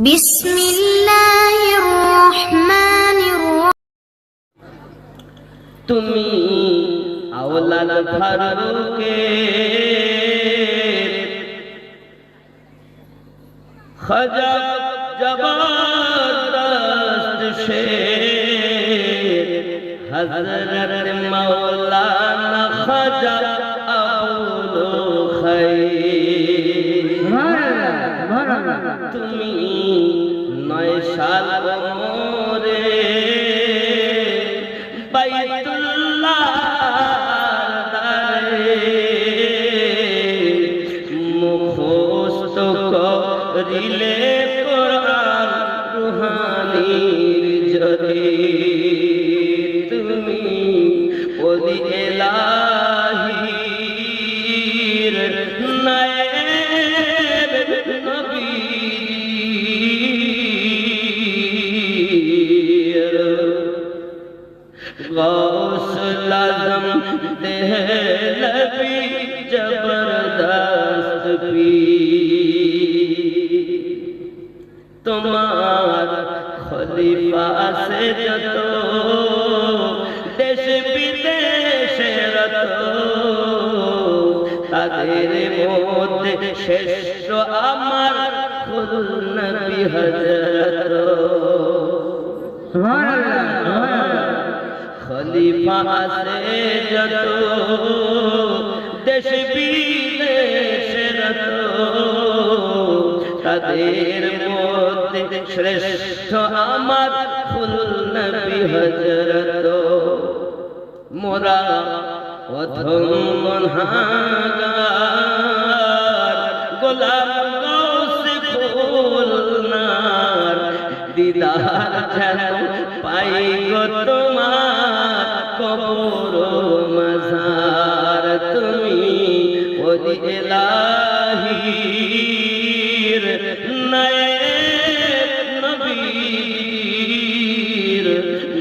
বিসমিল্লাহির রহমানির রহিম। তুমি আওলাদ ফারুকে খাজা জবরদস্ত শের হযরত মাওলানা খাজা আবুল খাইর। তুমি 9 সাল ওমরে বাইতুল্লাহ দারে মুখস্থ করিলে কোরআন রুহানির জরে। তুমি ওলি এলাহির নায়েব নবী গৌসুল আজম দেহলভি জবরদস্ত পীর। তোমার খলিফা সে যত দেশ বিদেশের তাদের মধ্যে শ্রেষ্ঠ আমার কুল নবী হযরত খলিফা আছে যত দেশ বিদেশের তাদের মধ্যে শ্রেষ্ঠ আমার কুল নবী হযরত। মোরা প্রথম গুনাহগার গোলাম গৌসে খুলনার দিদার যেন পাই গো তোমার কবর মাজার। তুমি ওলি এলাহির নায়েব নবীর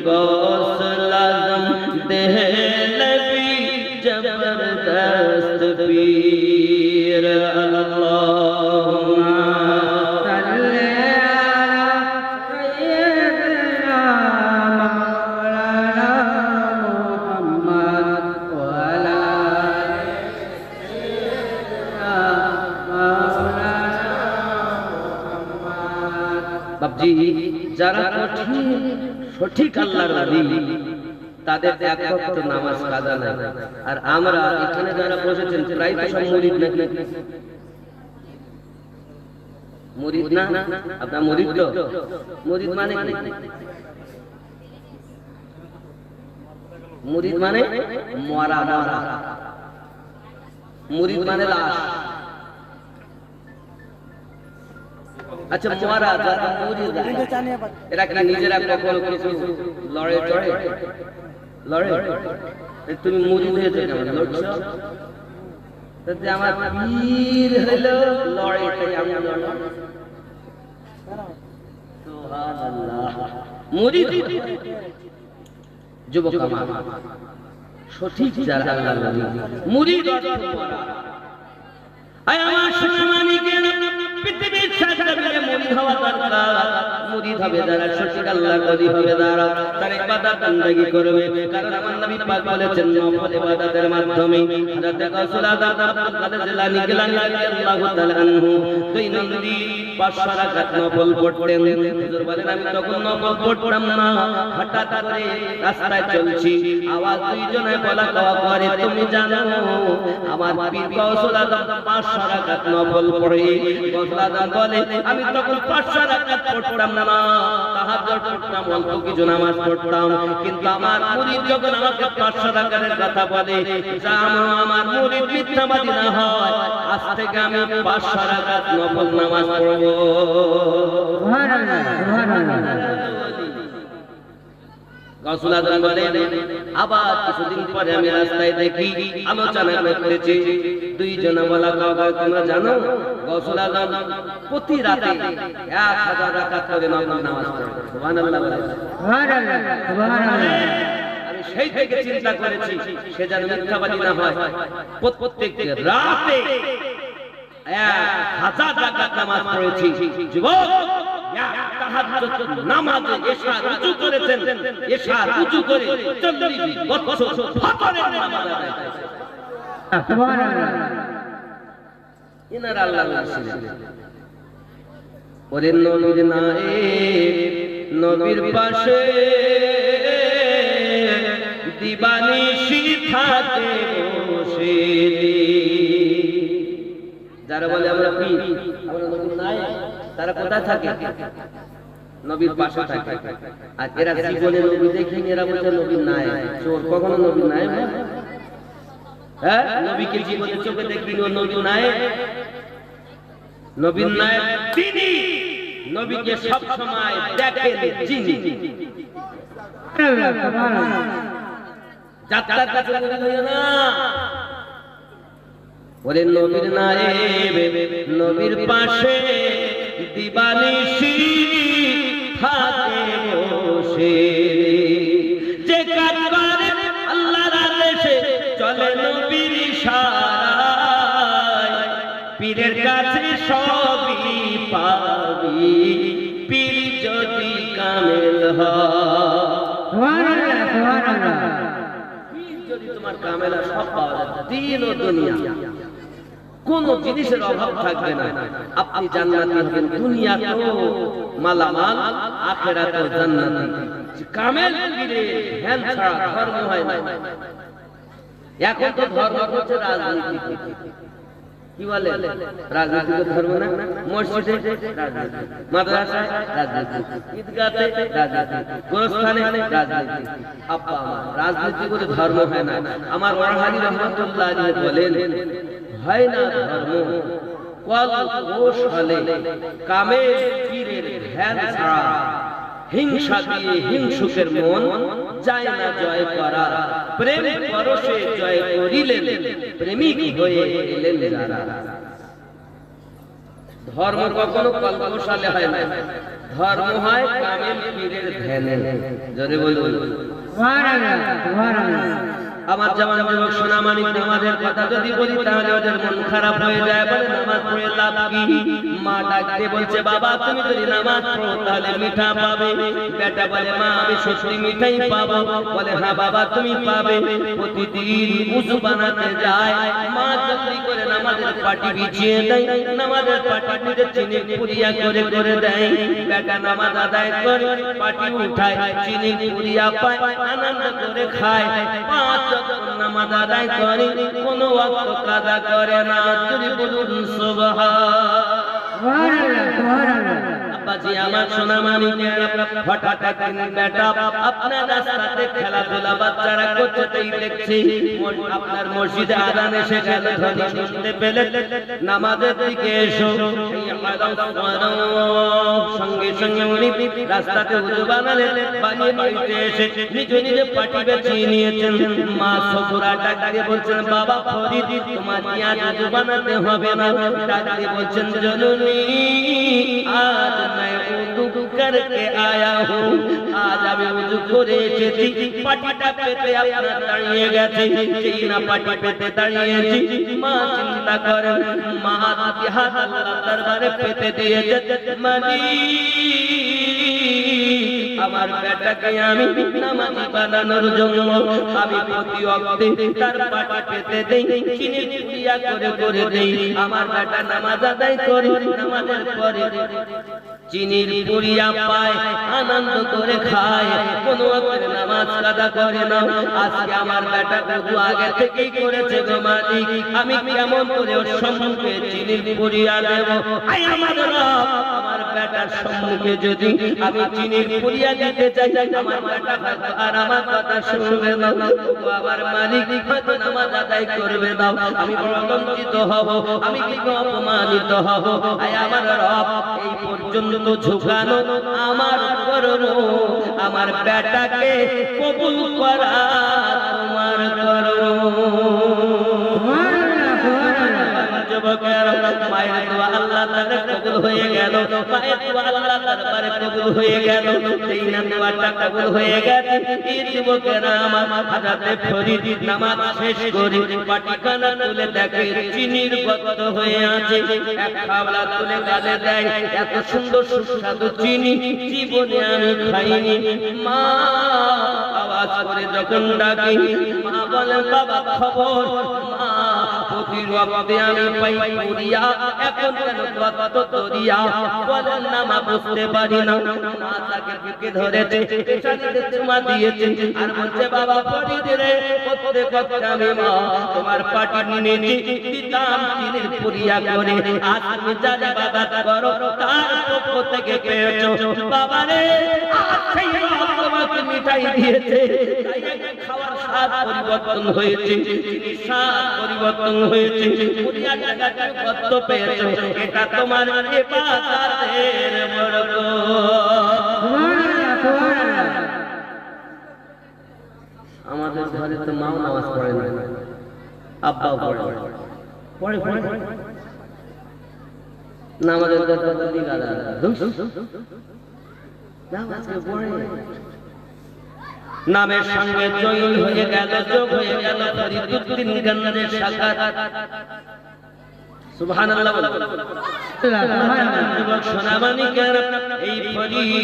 গৌসুল আজম দেহলভি জবরদস্ত পীর। আল্লাহুম্মা সাল্লি আলা সাইয়্যিদিনা মাওলানা মুহাম্মদ ওয়া আলা আলি সাইয়্যিদিনা মাওলানা মুহাম্মদ। বাবজি, যারা কঠিন সঠিক আল্লাহর ওলি তাদের এক ওয়াক্ত নামাজ কাজা নাই। আর আমরা এখানে যারা বসেছেন প্রায় তো সব মুরিদ নাকি? মুরিদ না? আপনার মুরিদ তো? মুরিদ মানে কি? মুরিদ মানে মরা মরা, মুরিদ মানে লাশ। আচ্ছা, মরা যারা মুরিদ এরা কি নিজেরা কখনো কিছু লড়ে চড়ে লড়ে? তুমি মুরিদ হয়েছে কেমন লড়ছ? আমার পীর হলো লড়ে, তাই আমি লড়ব। সুবহানাল্লাহ। মুরিদ যুবক আমার সঠিক যারা আল্লাহর ওলি, মুরিদ অর্থ মরা। আয় আমার সোনামানিকের পৃথিবীর সাথে মুরিদ হওয়া দরকার। মুরিদ হবে যারা সঠিক আল্লাহর ওলি হবে, যারা তার ইবাদত বندگی করবে। কারণ আমার নবী পাক বলেছেন নফল ইবাদতের মাধ্যমে হযরত গাউসুল আযম আব্দুল কাদের জিলানী রাদিয়াল্লাহু তাআলা আনহু দৈনন্দিন 500 রাকাত নফল পড়তেন। হুজুর বলেন আমি তখন নফল পড়তাম না, হঠাৎ করে রাস্তায় চলছি, আওয়াজ দুইজনে বলা কওয়া করে, তুমি জানো আমার পীর গাউসুল আযম 500 রাকাত নফল পড়ে। গাউসুল আযম বলে আমি তখন 500 রাকাত পড়তাম না, তাহাজ্জুদ পড়তাম, অল্প কিছু নামাজ পড়তাম। কিন্তু আমার মুরিদ যখন আমাকে 500 রাকাতের কথা বলে, জানো আমার মুরিদ মিথ্যাবাদী না হয়, আজ থেকে আমি 500 রাকাত নফল নামাজ পড়ব। সুবহানাল্লাহ, সুবহানাল্লাহ। গাউসুল আযম বলেন আবার কিছুদিন পরে আমি রাস্তায় দেখি আলোচনা করতেছে দুইজন বলা কাউকে, তোমরা জানো গাউসুল আযম প্রতি রাতে 1000 রাকাত করে নফল নামাজ পড়ে। সুবহানাল্লাহ, সুবহানাল্লাহ, সুবহানাল্লাহ। আমি সেই থেকে চিন্তা করেছি সে যেন মিথ্যাবাদী না হয়। প্রত্যেক রাতে 1000 রাকাত নামাজ পড়েছি। যুবক, তাহাজ্জুদ নামাজে এশা রুজু করেছেন, এশা রুজু করে 40 বছর ফজরের নামাজ আদায় করেছেন। সুবহানাল্লাহ। ইনার আল্লাহ রাসূল ওরে নবীর নায়েব, নবীর পাশে দিবানিশি থাকে বসে। যারা বলে আমরা পীর, আমরা নবীর নায়েব, তারা কোথায় থাকে? নবীর পাশে থাকে। আর এরা জীবনে নবী দেখেন, এরা বলছে নবীর নায়েব। চোর কখনো নবীর নায়েব হয়? হ্যাঁ, নবীকে জীবনে চোখে দেখবি ও নবীর নায়েব। নবীর নায়েব তিনি, নবীকে সব সময় দেখেন চিনি। যাত্রার কাছে হইও না। ওরে নবীর নায়েব, নবীর পাশে দিবানিশি থাকে বসে। যে কাজ করে আল্লাহর আদেশে চলে নবীর ইশারায়, পীরের কাছে সবই পাবি, পীর যদি কামেল হয়। সুবহানাল্লাহ, সুবহানাল্লাহ। পীর যদি তোমার কামেল হয়, সব পাওয়া যাবে, দিন ও দুনিয়া, কোন জিনিসের অভাব থাকবে না। আপনি জান্নাতি হবেন, দুনিয়া তো মালামাল, আখিরাত তো জান্নাতি। কামেল পীরে ধ্যান ছাড়া ধর্ম হয় না। এখন তো ধর্ম হচ্ছে রাজনীতি। কি বলে? রাজনীতি ধর্ম না। মসজিদে রাজনীতি, মাদ্রাসায় রাজনীতি, ঈদগাহে রাজনীতি, গোরস্থানে রাজনীতি। আপা আমার রাজনীতি করে ধর্ম হয় না। আমার ওয়াহাবি রহমাতুল্লাহ আলাইহি বলেন, হয় না ধর্ম কল ঘোষ হলে কামেল পীরের ধ্যান ছাড়া, হিংসা দিয়ে হিংসুকের মন যায় না জয় করা, প্রেম পরশে জয় করিলেন, প্রেমিক হয়ে এলেন যারা। ধর্ম কখনো কল্পসালে হয় না, ধর্ম হয় কামেল পীরের ধ্যানে। জোরে বলুন সুবহানাল্লাহ, সুবহানাল্লাহ। আমার জামান যুবক সোনামানিক, নামাজের কথা যদি বলি তাহলে ওদের মন খারাপ হয়ে যায়। বলে নামাজ পড়ে লাভ কি? মা ডাকতে বলছে, বাবা তুমি যদি নামাজ পড়ো তাহলে মিঠা পাবে। বেটা বলে, মা আমি সত্যি মিঠাই পাবো। বলে, হ্যাঁ বাবা তুমি পাবে। প্রতিদিন উযু বানাতে যায়, মা জলদি করে নামাজের পাটি বিছিয়ে দেয়, নামাজের পাটিতে চিনি পুরিয়া করে করে দেয়। বেটা নামাজ আদায় করে পাটি উঠায়, চিনি পুরিয়া পায়, আনন্দ করে খায়। 5 ওয়াক্ত নামাজ আদায় করে, কোনো ওয়াক্ত কাজা করে না। যদি বলুন সুবহানাল্লাহ, সুবহানাল্লাহ। আব্বাজি আমার সোনামানিকেরা, হঠাৎ একদিন বেটা আপনার রাস্তাতে খেলাধুলা বাচ্চারা করতেই দেখছি, আপনার মসজিদে আযান এসে গেল, ধ্বনি শুনতে পেলে নামাজের দিকে এসো। সঙ্গে সঙ্গে উনি রাস্তাতে উযু বানালেন, বানিয়ে বাড়িতে এসে নিজে নিজে পাটি বেছিয়ে নিয়েছেন। মা সফুরা ডাক দিয়ে বলছেন, বাবা ফরিদ তোমার কি আজ উযু বানাতে হবে না? ডাক দিয়ে বলছেন, জননী আজ मैं उदू करके आया हूँ, आज আমি উযু করে এসেছি। পাটিটা পেতে আপনার দাঁড়িয়ে গেছে, যেই না পাটি পেতে দাঁড়িয়েছি, মা চিন্তা করেন, মা হাতে হাত আল্লাহর দরবারে পেতে দিয়েছে। আমার বেটাকে আমি নামাজি বানানোর জন্য আমি প্রতি ওয়াক্তে তার পাটি পেতে দেই, চিনি পুরিয়া করে করে দেই। আমার বেটা নামাজ আদায় করে, নামাজের পরে চিনির পুরিয়া পায়, আনন্দ করে খায়, কোনো ওয়াক্তে নামাজ কাজা করে না। আজকে আমার বেটা উযু আগে থেকেই করেছে গো মালিক, আমি কেমন করে ওর সম্মুখে চিনির পুরিয়া দেব? আয় আমার রব, আমার বেটার সম্মুখে যদি আমি চিনির পুরিয়া দিতে চাই, আমার বেটা হয়তো আর আমার কথা শুনবে না। আমার মালিক হয়তো নামাজ আদায় করবে না, আমি বড় লজ্জিত হব, আমি কি অপমানিত হব। আয় আমার রব, এই পর্যন্ত ঝুঁকানো আমার করো, আমার বেটাকে কবুল করা তোমার করো। যুবকের মায়ের দোয়া আল্লাহ তাআলা কবুল হয়ে গেল, মায়ের দোয়া আল্লাহ দরবারে কবুল হয়ে গেল, সেই নামাজটা কবুল হয়ে গেছে। এই যুবকেরা আমার হযরতে ফরিদ নামাজ শেষ করে পাটিখানা তুলে দেখে চিনির গর্ত হয়ে আছে, এক খাবলা তুলে গালে দেয়, এত সুন্দর সুস্বাদু চিনি জীবনে আমি খাইনি। মা আওয়াজ করে যখন ডাকি, মা বলে বাবা খবর, মা প্রতি রক্তে আমি পাই পুরিয়া, এখন কেন কত দরিয়া, বলেন না মা বুঝতে পারি না। মা তাকে বুকে ধরেছে, পেছানিতে চুমা দিয়েছে আর বলছে বাবা ফরিদ রে, প্রত্যেক রক্তে আমি মা তোমার পাটি নিয়েছি, দিতাম চিনির পুরিয়া করে, আজ তুমি যা ইবাদত করো তার পক্ষ থেকে পেয়েছো বাবা রে, আজ সেই রব তোমাকে মিঠাই দিয়েছে, তাই খাওয়ার স্বাদ পরিবর্তন হয়েছে, স্বাদ পরিবর্তন হয়েছে, পুরিয়া টাকা কত পেয়েছো, এটা তোমার ইবাদতের বরকত। আমাদের ঘরে তো মাও নামাজ পড়ে না, আব্বাও পড়ে না, আমাদের নামের সঙ্গে জয়ী হয়ে গেল, যোগ হয়ে গেল ফরিদুদ্দিন গান্নারের সাকাত। সুবহানাল্লাহ। সোনামানিকের এই ফরিদ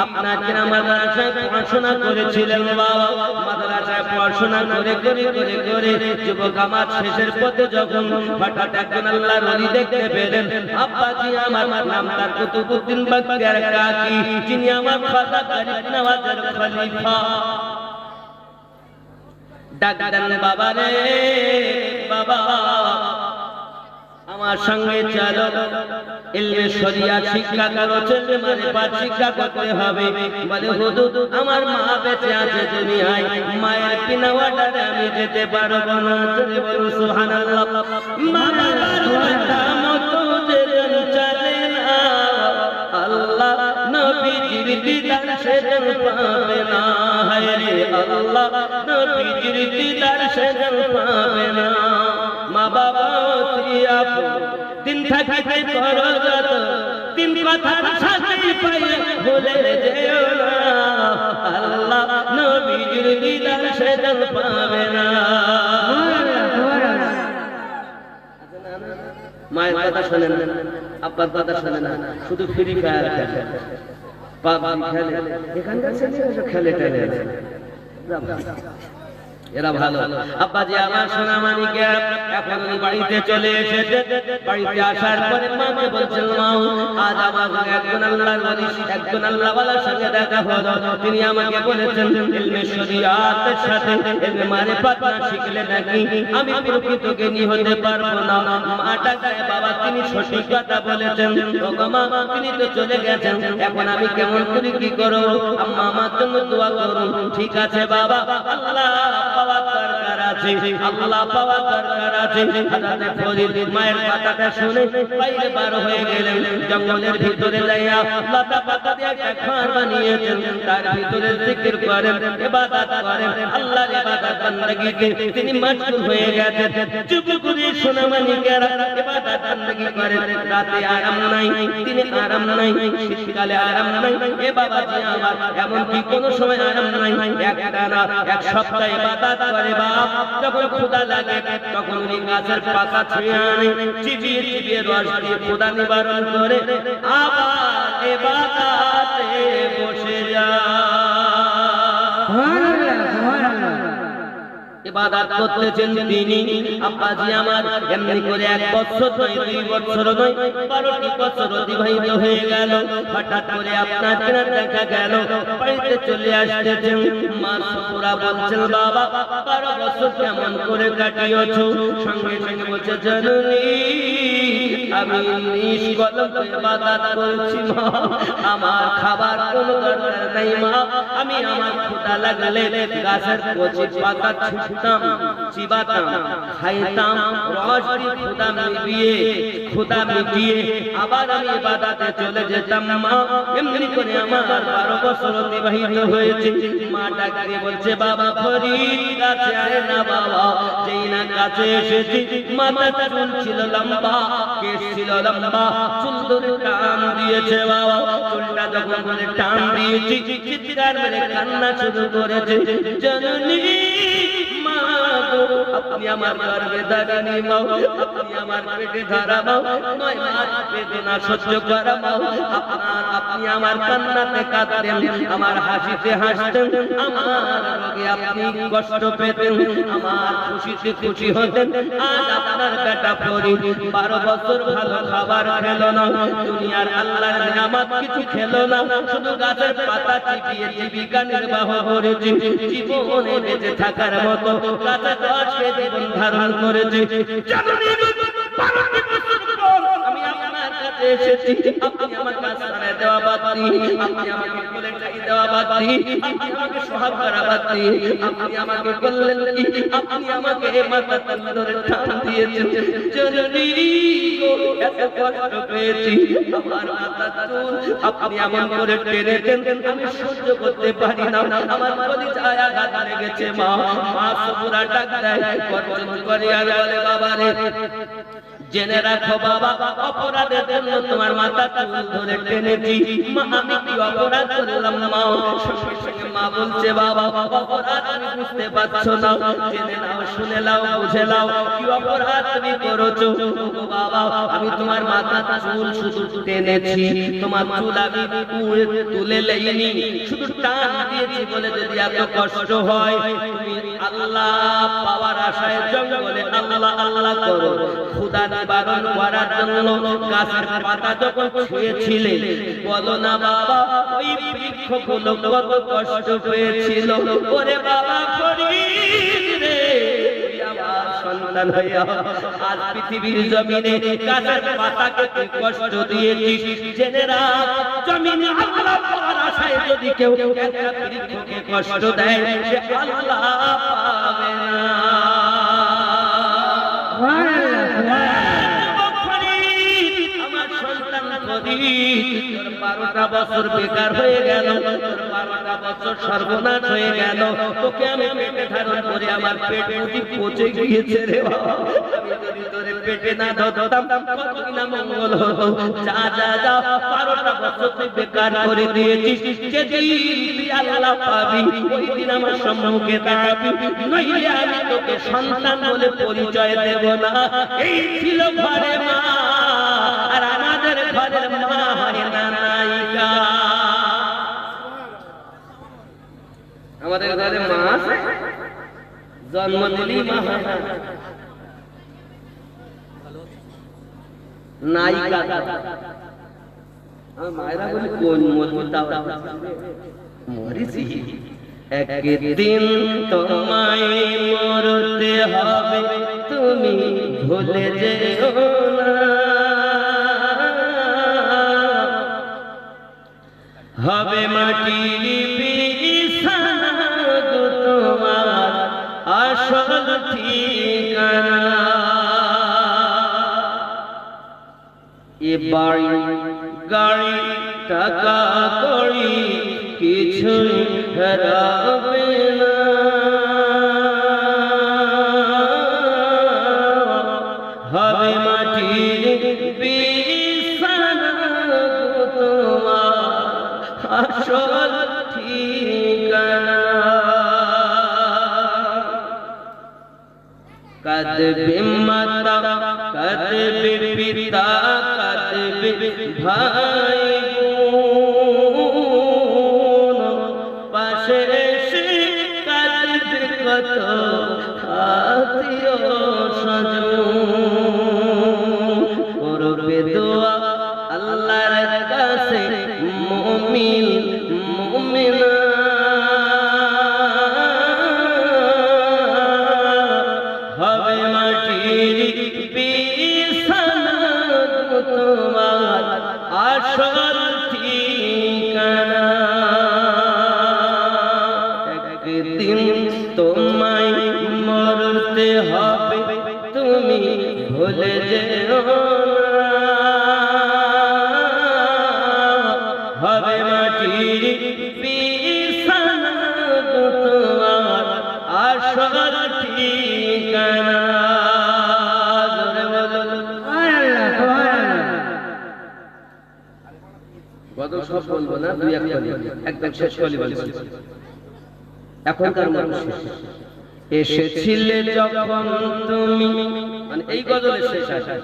আপনাকে মাদ্রাসায় পড়াশোনা করেছিলেন বাবা, মাদ্রাসায় পড়াশোনা করে করে করে করে যুবক আমার শেষের পথে যখন হঠাৎ একজন আল্লাহর ওলি দেখতে পেলেন, আব্বাজি আমার নাম তার কুতুবউদ্দিন বখতিয়ার কাকি, যিনি আমার খাজা গরিব নওয়াজের খলিফা। ডাক দেন বাবা রে বাবা, আমার সঙ্গে চলো, ইলমে শরিয়াত শিক্ষা করো, ছেলে মারিফাত শিক্ষা করতে হবে। বলে হুজুর আমার মা বেঁচে আছে দুনিয়ায়, মায়ের বিনা অর্ডারে আমি যেতে পারবো না। চলে বলুন সুবহানাল্লাহ। মা বাবার কথা মতো যে চলে না, আল্লাহ নবীজির দিদার সেজন পাবে না, হায় রে আল্লাহ নবীজির দিদার সেজন পাবে না। মা বাবা দিন থাকিতে করো যত, তিন কথার সাথে পাইলে ভুলে যেও না, আল্লাহ নবীজির দিদার সেজন পাবে না। মায়ের কথা শোনেন না, আব্বার কথা শোনেন না, শুধু ফ্রি ফায়ার খেলে, পাবজি খেলে, এখানকার ছেলেরা খেলে টেলে এরা ভালো। আব্বাজি আমার সোনামানিকে এখন বাড়িতে চলে এসেছে, বাড়িতে আসার পরে মাকে বলছেন মা আজ আমার একজন আল্লাহর ওলি, একজন আল্লাহওয়ালার সঙ্গে দেখা হলো, তিনি আমাকে বলেছেন ইলমে শরিয়াতের সাথে ইলমে মারিফাত না শিখলে নাকি আমি প্রকৃত জ্ঞানী হতে পারবো না। মা ডাকায় বাবা তিনি সঠিক কথা বলেছেন, ও মা তিনি তো চলে গেছেন, এখন আমি কেমন করে কি করব, আম্মা আমার জন্য দোয়া করুন। ঠিক আছে বাবা, আল্লাহ পাওয়ার দরকার আছে, আল্লাহ পাওয়ার দরকার আছে। হযরত ফরিদ মায়ের কথাটা শুনে বাইরে বার হয়ে গেলেন, জঙ্গলের ভিতরে যাইয়া লতা পাতা দিয়ে একটা ঘর বানিয়েছেন, তার ভিতরে জিকির করেন, ইবাদত করেন, আল্লাহর ইবাদত বندگিতে তিনি মশগুল হয়ে গেছেন। চুপ করে সোনামানিকেরা ইবাদত বندگি করেন, রাতে আরাম নাই, দিনে আরাম নাই, শীতকালে আরাম নাই, এ বাবাজি আমার এমন কি কোনো সময় আরাম নাই, একটানা এক সপ্তাহ ইবাদত করে বাপ, যখন ক্ষুধা লাগে তখন উনি গাছের পাতা ছুঁয়ে আনে, চিবিয়ে চিবিয়ে রস দিয়ে ক্ষুধা নিবারণ করে আবার ইবাদতে বসে যায়। ইবাদত করতেছেন তিনি। আব্বাজি আমার এমনি করে 1 বছর নয়, 2 বছর নয়, 12টি বছর অতিবাহিত হয়ে গেল। হঠাৎ করে আপনার দেখা গেল বাড়িতে চলে আসতেছেন। মা সুপুরা বলছেন বাবা 12 বছর কেমন করে কাটিয়েছো? সঙ্গে সঙ্গে বলছে জননী আমি নিষ্কলঙ্ক ইবাদত করছি মা, আমার খাবার কোনো দরকার নাই মা, আমি আমার ক্ষুধা লাগলে গাছের কচি পাতা ছিঁড়তাম, চিবাতাম, খাইতাম, রস দিয়ে ক্ষুধা মিটিয়ে আবার আমি ইবাদতে চলে যেতাম মা। এমনি করে আমার 12 বছর অতিবাহিত হয়েছে। মা ডাক দিয়ে বলছে, বাবা ফরিদ কাছে আয় না বাবা। যেই না কাছে এসেছি, মাথাটা চুল ছিল লম্বা, কেশ ছিল লম্বা, চুল ধরে টান দিয়েছে বাবা। চুলটা যখন ধরে টান দিয়েছি, চিৎকার মেরে কান্না শুরু করেছে, জননী মা গো, আপনি আমার গর্ভে ধারণী মাও, আপনি আমার পেটে ধরা মাও, 9 মাস বেদনা সহ্য করা মাও। আপনি আমার কান্নাতে কাঁদতেন, আমার হাসিতে হাসতেন, আমার রোগে আপনি কষ্ট পেতেন, আমার খুশিতে খুশি হতেন। আজ আপনার বেটা ফরিদ 12 বছর ভালো খাবার খেলো না, দুনিয়ার আল্লাহর নিয়ামত কিছু খেলো না, শুধু গাছের পাতা চিবিয়ে জীবিকা নির্বাহ করেছে। জীবনে বেঁচে থাকার মতো গাছে 10 জীবন ধারণ করেছে। আমি আপনার কাছে এসেছি, আপনি আমার কাছে সারা দেওয়া বাদ দিয়ে, আপনি আমাকে কোলে ঠাই দেওয়া বাদ দিয়ে, আপনি আমাকে সোহাগ করা বাদ দিয়ে, আপনি আমাকে বললেন কি, আপনি আমাকে মাথা ধরে টান দিয়েছেন। জননী গো, এত কষ্ট পেয়েছি, আমার মাথা চুল আপনি এমন করে টেনেছেন, আমি সহ্য করতে পারি না, আমার কলিজায় আঘাত লেগেছে মা। মা সবুরা ডাক দেয়, গর্জন করে আর বলে, বাবা রে, জেনে রাখো বাবা, অপরাধের জন্য তোমার মাথা চুল ধরে টেনেছি। মা আমি কি অপরাধ করলাম মা? সঙ্গে সঙ্গে মা বলছে, বাবা অপরাধ তুমি বুঝতে পারছো না, জেনে নাও, শুনে নাও, বুঝে নাও, কি অপরাধ তুমি করেছো। বাবা আমি তোমার মাথা চুল শুধু টেনেছি, তোমার চুল আমি তুলে লেইনি, শুধু টান দিয়েছি বলে যদি এত কষ্ট হয়, তুমি আল্লাহ পাওয়ার আশায় জঙ্গলে আল্লাহ আল্লাহ করো, ক্ষুধা নিবারণ করার জন্য গাছের পাতা যখন ছুঁয়েছিলে, বলো না বাবা ওই বৃক্ষগুলো কত কষ্ট পেয়েছিল। ওরে বাবা ফরিদ রে, আমার সন্তান হইয়া আজ পৃথিবীর জমিনে গাছের পাতাকে তুই কষ্ট দিয়েছিস। জেনে রাখ, জমিনে আল্লাহ পাওয়ার আশায় যদি কেউ একটা বৃক্ষকে কষ্ট দেয়, সে আল্লাহ পাবে না। তোর 12টা বছর বেকার হয়ে গেল, তোর 12টা বছর সর্বনাশ হয়ে গেল, তোকে আমি পেটে ধারণ করে আমার পেট বুঝি পচে গিয়েছে রে বাবা। আমি যদি তোরে পেটে না ধরতাম কতদিন না মঙ্গল হতো। যা যা যা, 12টা বছর তুই বেকার করে দিয়েছিস, যেদিন তুই আল্লাহ পাবি ওই দিন আমার সম্মুখে দাঁড়াবি, নইলে আমি তোকে সন্তান বলে পরিচয় দেব না। এই ছিল ঘরে মা, আর আমাদের ঘরের মা হয় না নায়িকা। আমাদের ঘরে মা আছে, জন্ম দিলেই মা হয় নায়িকা। মায়েরা বলে কোন মজুদা মরিছি, একদিন তোমায় মরতে হবে, তুমি ভুলে যেও না, হবে মাটির বিছানা গো তোমার আসল ঠিকানা। এ বাড়ি গাড়ি টাকা কড়ি কিছুই হারাবে না, হবে মাটির বিছানা গো তোমার আসল ঠিকানা। কাঁদবে মাতা, কাঁদবে পিতা, কাঁদবে ভাই বোন, পাশে এসে কাঁদবে কত আত্মীয় স্বজন। করবে দোয়া আল্লাহর কাছে মুমিন মুমিনা, হবে মাটির বিছানা গো আসল ঠিকানা। একদিন তোমায় মরতে হবে, তুমি ভুলে যেও না। হবে মাটির বিছানা তোমার আসল ঠিকানা। গজল সব বলবো না, দুই একটা একদম শেষ কলি বলছি। এখনকার মানুষ এসেছিলে যখন তুমি, মানে এই গজলের শেষ আছে,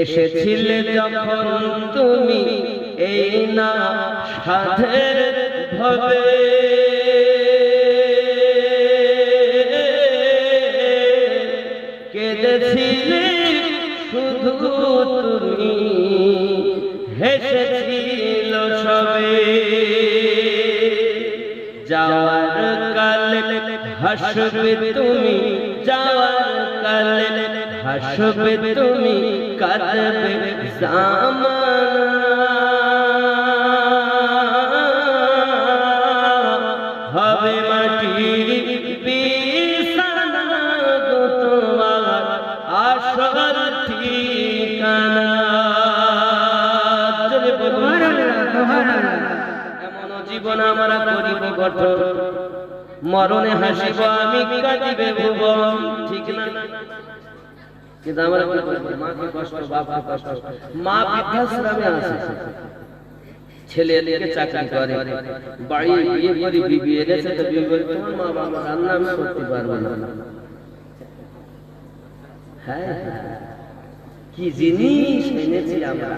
এসেছিলে যখন তুমি এই না সাধের ভবে, কেঁদেছিলে শুধু তুমি, হেসেছিল সবে। যাওয়ার কালে হাসবে তুমি, যাওয়ার কালে হাসবে তুমি, কাঁদবে জামানা। হবে মাটির বিছানা তোমার আসল ঠিকানা। এমন জীবন আমরা করিব গঠন, মরণে হাসিব আমি, কাঁদিবে ভুবন। ঠিক না? কিন্তু আমরা মাকে কষ্ট, বাপকে কষ্ট, মা বৃদ্ধাশ্রমে আছে, ছেলে এদিকে চাকরি করে, বাড়ি বিয়ে করি, বিবি এনেছে তো বিয়ে করে, তোমার মা বাবা রান্না আমি করতে পারবো না। হ্যাঁ, কি জিনিস এনেছি আমরা।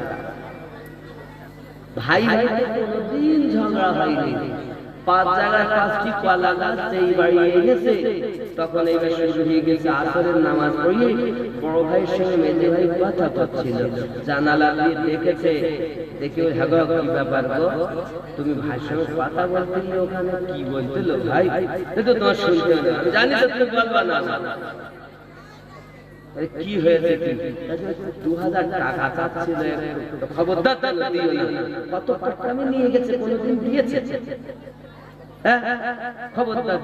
ভাই ভাইতে কোনোদিন ঝগড়া হয়নি। 5 জায়গায় 5টি কলা গাছ এই বাড়ি এনেছে, তখন এইবার শুরু হয়ে গেছে আসরের নামাজ পড়িয়ে বড় ভাইয়ের সঙ্গে মেজে ভাই কথা করছিল, জানালা দিয়ে দেখেছে, দেখে ওই হ্যাঁ কি ব্যাপার গো, তুমি ভাইয়ের সঙ্গে কথা বলতে ওখানে কি বলছিল ভাই, তো তোমার শুনতে হবে, আমি জানি তো তুমি বলবা না। কি হয়েছে, 2000 টাকা চাচ্ছিল, খবরদার দিও না। কত টাকা আমি নিয়ে গেছে, কোনোদিন দিয়েছে? খবরদার।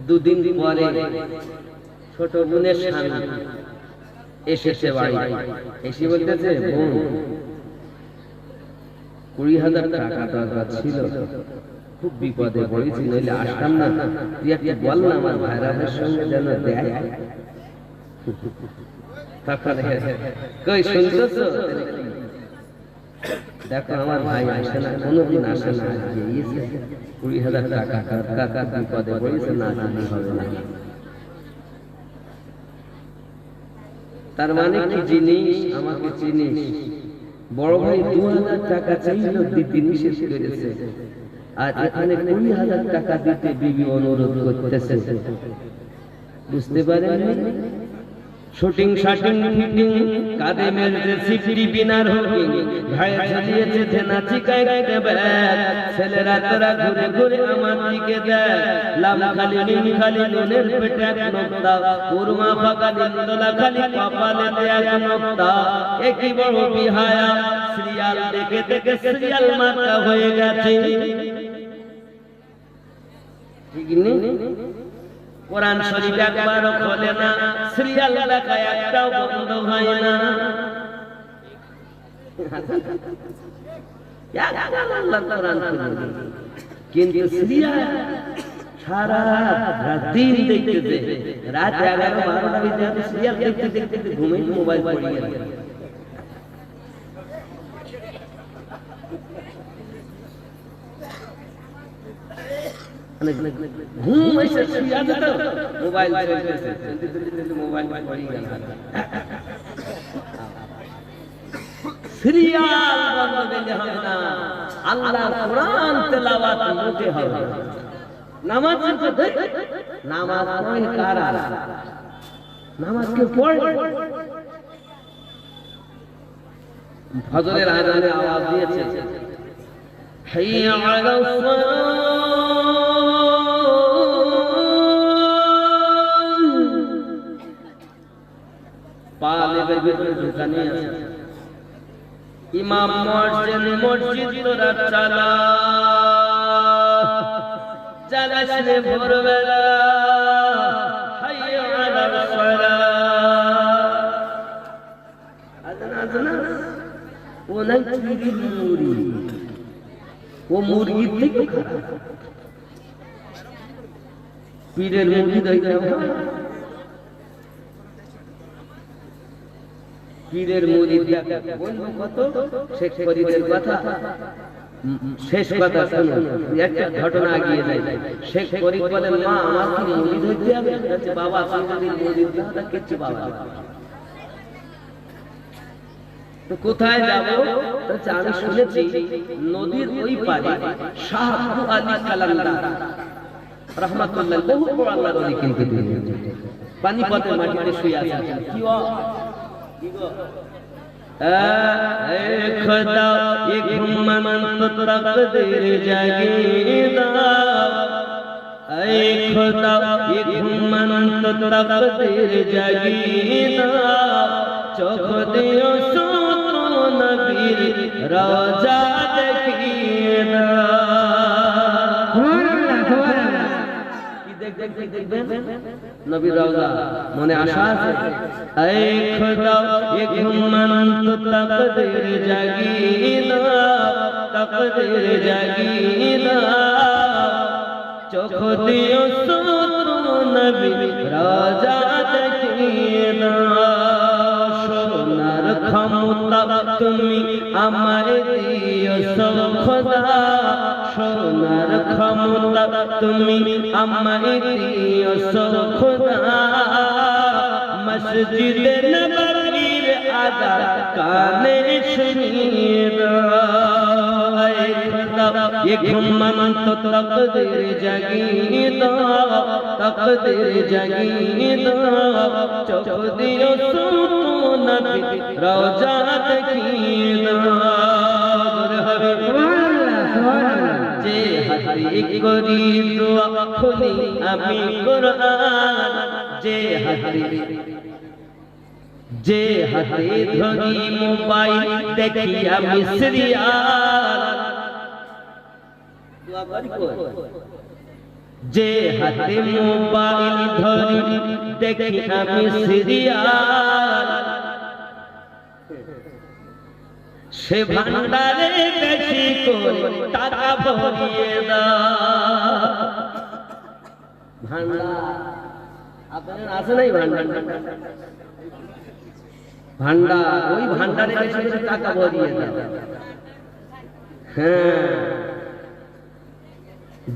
2 দিন পরে ছোট বোনের স্বামী এসেছে বাড়ি, এসে বলতেছে বোন 20,000 টাকা দরকার ছিল, খুব বিপদে পড়েছি, নইলে আসতাম না, তুই একটা বল না আমার ভাইরাদের সঙ্গে যেন দেয়। কই শুনতেছো? দেখো আমার ভাই আসে না, কোনোদিন আসে না, 20,000 টাকা দরকার, বিপদে পড়েছে, না জানি হবে না। তার মানে কি জিনিস, আমাকে চিনিস? বড় ভাই 2000 টাকা চাইল, দিদি নিষেধ করেছে, আর এখানে 20,000 টাকা দিতে বিবি অনুরোধ করতেছে। বুঝতে পারেন? শুটিং শাটিং ফিটিং কাঁধে মেলছে সিফটি বিনার হুকিং, ভাই ঝুলিয়েছে ধেনা চিকায় ব্যাগ, ছেলেরা তোরা ঘুরে ঘুরে আমার দিকে দেখ, লাম খালি নিম খালি নুনের পেটে এক নোক্তা, কুরমা ফাঁকা নিন্দলা খালি কপালে এক নোক্তা, একই বড় বিহায়া, সিরিয়াল দেখে দেখে সিরিয়াল মার্কা হয়ে গেছে। ঠিক নেই? কোরআন শরীফ একবারও খোলে না, সিরিয়াল দেখা একটাও বন্ধ হয় না। কিন্তু সিরিয়াল সারা দিন দেখতেছে, রাত 11-12টা বেজে সিরিয়াল দেখতে দেখতে ঘুমে মোবাইল পড়িয়ে গেল। ঘুম এসে শুয়ে আছে তো মোবাইল চলতেছে, মোবাইল পড়িয়ে গেল। সিরিয়াল বন্ধ করলে হবে না, আল্লাহর কোরআন তেলাওয়াত করতে হবে। নামাজ পড়তে, নামাজ পড়ে কারা? নামাজ কে পড়ে? ফজরের আযানে আওয়াজ দিয়েছে, হাইয়া আলাস সালাহ, পা লেবের ভিতরে ঢুকানি আছে। ইমাম মসজিদ তোরা চালা চালাস রে ভোরবেলা হাইয়া আলাল সালাহ। আজানা ও নাই চুরির মুড়ি, ও মুরগির থেকে খারাপ। পীরের মুরগি দেখতে পীরের মুরিদ বলবো কত শেখ ফরিদের কথা। শেষ কথা শুনুন, একটা ঘটনা এগিয়ে যায়। শেখ ফরিদ বলেন, মা আমার কি মুরিদ হইতে হবে? বাবা তুমি যদি মুরিদ না হও কিচ্ছু বাবা। তো কোথায় যাব? আমি শুনেছি নদীর ওই পারে শাহ আবু আলী কালান্দার রাহমাতুল্লাহ, বহু বড় আল্লাহর ওলি, কিন্তু পানিপথের মাটিতে শুয়ে আছেন। কি গো খোদা ये घुमन तो तकदीर जागी दाओ, ऐ खुदा ये घुमन तो तकदीर जागी दाओ, चोख दियो सो तो नबीर रोजा देखिए दाओ। দেখবেন নবীর রওজা মনে আশা আছে। ऐ खुदा ये घुमन तो तकदीर जागी दाओ, तकदीर जागी दाओ, चोख दियो सो तो नबी रोजा देखिए दाओ। সোনার ক্ষমতা তুমি আমায় দিও সো খোদা, সোনার ক্ষমতা তুমি আমায় দিও সো খোদা, মসজিদে নববীর আযান কানে শুনিয়ে দাও। ऐ खुदा ये घुमन तो तकदीर जागी दाओ, तकदीर जागी दाओ, चोख दियो सो तो नबी रोजा देखिए दाओ। যে হাতে করি দোয়া খুলি আমি কোরআন, যে হাতে ধরি মোবাইল দেখি আমি সিরিয়াল, যে হাতে মোবাইল ধরি দেখি আমি সিরিয়াল, সে ভান্ডারে বেশি করে টাকা ভরিয়ে দাও। ভান্ডার আপনাদের আছে নাই? ভান্ডার ওই ভান্ডারে বেশি করে টাকা ভরিয়ে দাও। হ্যাঁ,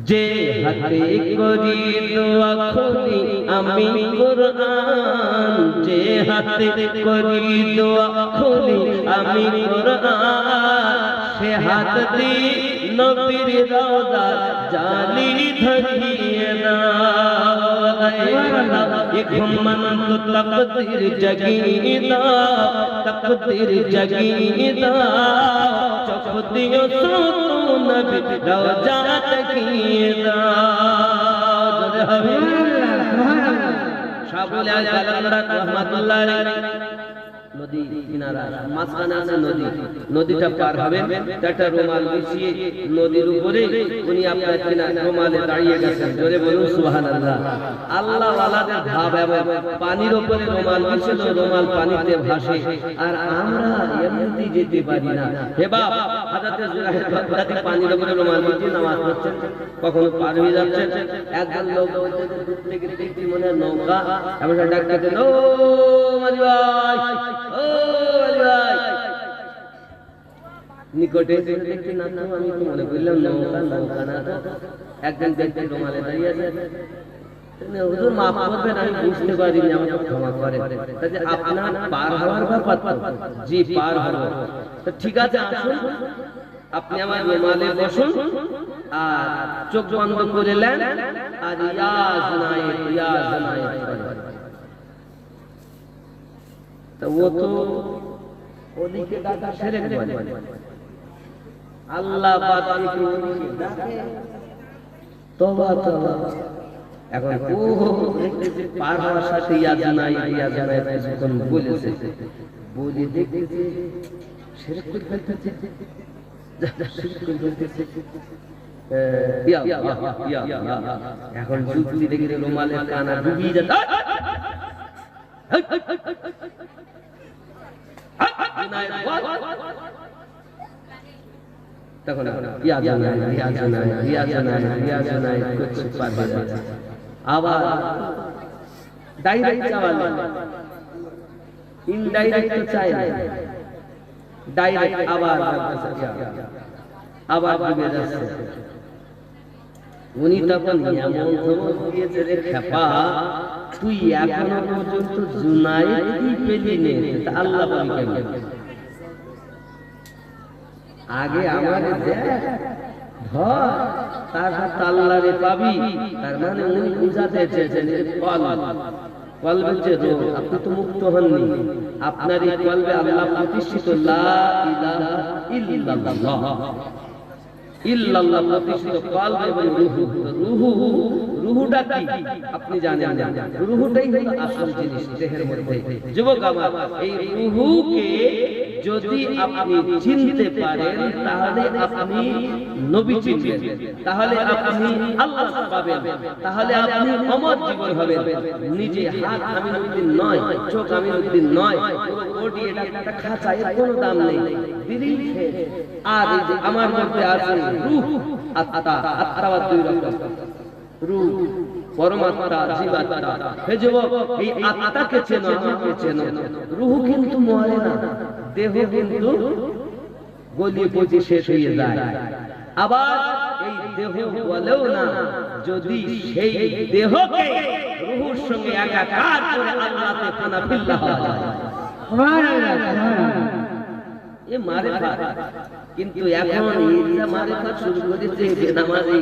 যে হাতে করি দোয়া খুলি আমি কোরআন, যে হাতে করি দোয়া খুলি আমি কোরআন, সে হাত দিয়ে নবীর রওজা জালি ধরিয়ে দাও। ये घुमन तो तकदीर जगी दाओ, तकदीर जगी दाओ, चोख दियो सो तो नबी रोजा देखिए दाओ। শাহুল আল কালান্দার রাহমাতুল্লাহ আলাইহি নদী কিনারা মাঝখানে আছে নদী, নদীটা পার হবেন একটা রুমাল বিছিয়ে নদীর উপরে উনি আপনার কিনারে রুমালে দাঁড়িয়ে গেছেন। জোরে বলুন সুবহানাল্লাহ। আল্লাহ ওয়ালাদের ভাব এবং পানির উপরে রুমাল বিছিল, রুমাল পানিতে ভাসে, আর আমরা এমনিতেই যেতে পারি না। হে বাপ, হযরত জুলাইখ বাগদাদি পানির উপরে রুমাল বিছিয়ে নামাজ পড়ছেন, কখনো পার হয়ে যাচ্ছেন, একজন লোক বলতে দূর থেকে দেখি মনে হয় নৌকা, এমন ডাক ডাকে, ও মাঝি ভাই, ও মাঝি ভাই। নিকটে দেখতে না তো আমি তো মনে করলাম নৌকা, নৌকা না তো একজন ব্যক্তি রুমালে দাঁড়িয়ে আছে। হুজুর মাফ করবেন, আমি বুঝতে পারিনি, আমাকে ক্ষমা করেন। তাহলে আপনার পার হওয়ার ব্যাপার? জি পার হবো। তো ঠিক আছে, আসুন আপনি আমার রুমালে বসুন আর চোখ বন্ধ করে নেন আর ইয়াজ নায়েব ইয়াজ নায়েব। তো ও তো ওদিকে ডাকা সেরে বলে, আল্লাহ পাক ওদিকে ডাকে, তওবা তওবা এখন ও পার হওয়ার সাথে ইয়াজানাই কিছুক্ষণ বলেছে, বলে দেখতেছে শিরক করে ফেলতেছে, শিরক করে ফেলতেছে। এখন যুক্তি দেখে রুমালের কানা ডুবিয়ে যেত, তখন আবার ডাইরেক্ট চাওয়ালে, ইনডাইরেক্ট তো চাই না, ডাইরেক্ট আবার ডুবে যাচ্ছে। উনি তখন এমন ধমক দিয়েছে রে খেপা, তুই এখনো পর্যন্ত জুনায়েদই পেলি নে, আল্লাহ বলি কেন? আগে আমাকে দেখ ধর, তারপর আল্লাহরে পাবি। তার মানে উনি বুঝাতে চেয়েছেন কলবে রোগ, আপনি তো মুক্ত হননি, আপনার এই কলবে আল্লাহ প্রতিষ্ঠিত, লা ইলাহা ইল্লাল্লাহ, ইল্লাল্লাহ প্রতিষ্ঠিত কলব এবং রুহু। রুহুটা কি আপনি জানেন না, রুহুটাই হলো আসল জিনিস দেহের মধ্যে। যুবক আমার, এই রুহুকে যদি আপনি চিনতে পারেন তাহলে আপনি নবী চিনবেন, তাহলে আপনি আল্লাহ পাবেন, তাহলে আপনি অমর জীবন হবেন। নিজে হাত আমিনুদ্দিন নয়, চোখ আমিনুদ্দিন নয়, পুরো বডি এটা একটা খাঁচা, এর কোনো দাম নেই। আর এই যে আমার মধ্যে আছে রূহ, আত্মা, আত্মা দুই রকম, রূহ পরমাত্মা, জীবাত্মা। হে যুবক, এই আত্মাকে চেনো, আমাকে চেনো। রূহ কিন্তু মরে না, দেহ কিন্তু গলিয়ে পচে শেষ হয়ে যায়। আবার এই দেহ বলেও না, যদি সেই দেহকে রূহের সঙ্গে একাকার করে আল্লাহতে ফানাফিল্লাহ হয়, এ মারিফাত। কিন্তু এখন এই যে মারিফাত শুরু করেছে বেনামাজি,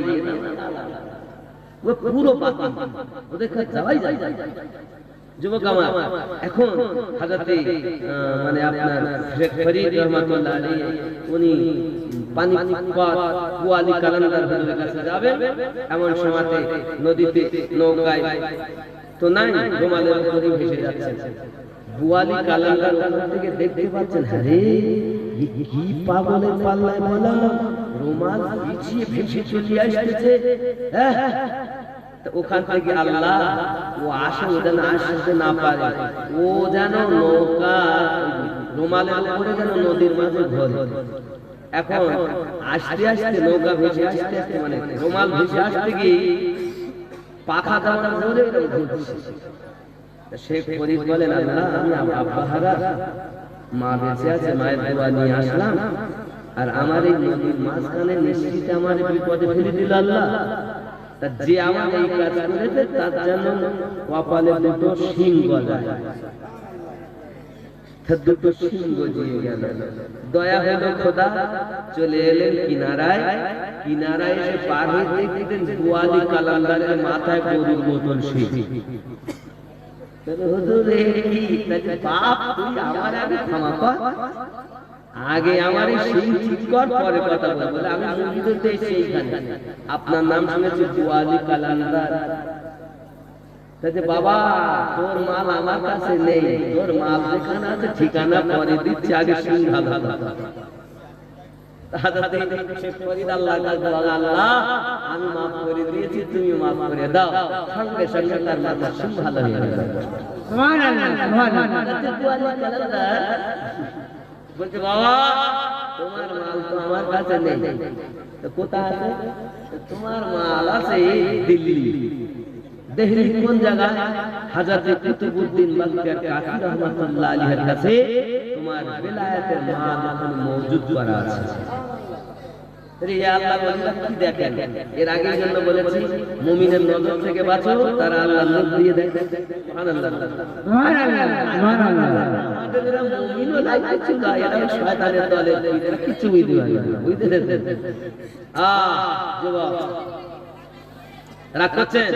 ও পুরো বাতিল, ওদের কাছে যাওয়াই যায়। যুবক আমার, এখন হযরতে মানে আপনার শেখ ফরিদ রহমাতুল্লাহ আলাইহি উনি পানিপত কুয়ালি কালান্দার হুজুরের কাছে যাবেন, এমন সময়তে নদীতে নৌকায় তো নাই, রুমালের উপরে ভেসে যাচ্ছে। বুয়ালি কালান্দার ওখান থেকে দেখতে পাচ্ছেন, আরে কি পাগলের পাল্লায় বলা, রুমাল পিছিয়ে ভেসে চলে আসতেছে। ওখান থেকে আল্লাহ ও আসে, ও যেন আসতে না পারে, ও যেন নৌকা রুমালের উপরে যেন নদীর মাঝে ঘোরে। এখন আস্তে আস্তে নৌকা ভেসে আসতে আসতে, মানে রুমাল ভেসে আসতে গিয়ে পাখা যেমন ঘুরে ঘুরছে। শেখ ফরিদ বলেন, আল্লাহ আমি আব্বাহারা, মা বেঁচে আছে, মায়ের দোয়া নিয়ে আসলাম, আর আমার এই নদীর মাঝখানে নিশ্চিত আমার বিপদে ফেলে দিল আল্লাহ। যে আমার এই কাজ করেছে তার জন্য কপালে দুটো শিং গজায়, দুটো শিং গজিয়ে গেল। দয়া হলো খোদা, চলে এলেন কিনারায়। কিনারায় এসে পার হয়ে দেখতেন বুয়ালি কালান্দারের মাথায় গরুর মতন শিং। আগে আমার শিং ঠিক কর, পরে কথা বলবো। আমি মসজিদে সেইখানে আপনার নাম শুনেছি বুয়ালি কালান্দার। বাবা, তোর মাল আমার কাছে নেই, তোর মাল যেখানে আছে ঠিকানা পরে দিচ্ছি, আগে শিং ভালো। আল্লাহ আমি মাফ করে দিয়েছি, তুমি মাফ করে দাও। সঙ্গে সঙ্গে তার মাথা শিং ভালো হয়ে গেল। বলছে, বাবা তোমার মাল তো আমার কাছে নেই, কোথায় আছে? তোমার মাল আছে দিল্লি। দিল্লি কোন জায়গায়? হযরত কুতুবউদ্দিন বাগদাদি কাফি রাহমাতুল্লাহ আলাইহির কাছে তোমার বেলায়েতের মাল এখন মওজুদ করা আছে। আল্লাহ বললেন কি দেখেন, এর আগের জন্য বলেছি মুমিনের নজর থেকে বাঁচো, তারা আল্লাহর নূর দিয়ে দেয়। সুবহানাল্লাহ, সুবহানাল্লাহ, সুবহানাল্লাহ। আমাদের এরা মুমিনও নাই কিছু না, এরা শয়তানের দলের, এরা কিছু বুঝতে পারে না, বুঝতে দেন। যুবক রাগ করছেন,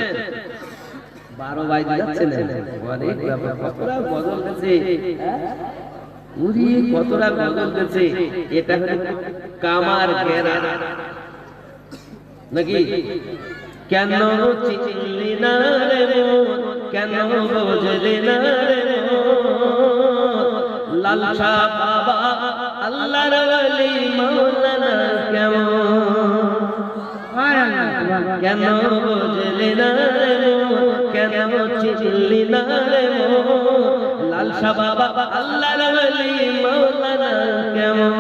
12 বাইরে যাচ্ছে না, অনেক কতটা বদল গেছে, উরি কতটা বদল গেছে। এটা হলো কামার গেরা নাকি? কেন চিনলি না রে মন, কেন বুঝলি না রে মন, লালসা বাবা আল্লাহর ওলি মাওলানা কেমন, কেন বুঝলি না রে মন, কেন চিনলি না রে মন, লালসা বাবা আল্লাহর ওলি মাওলানা কেমন,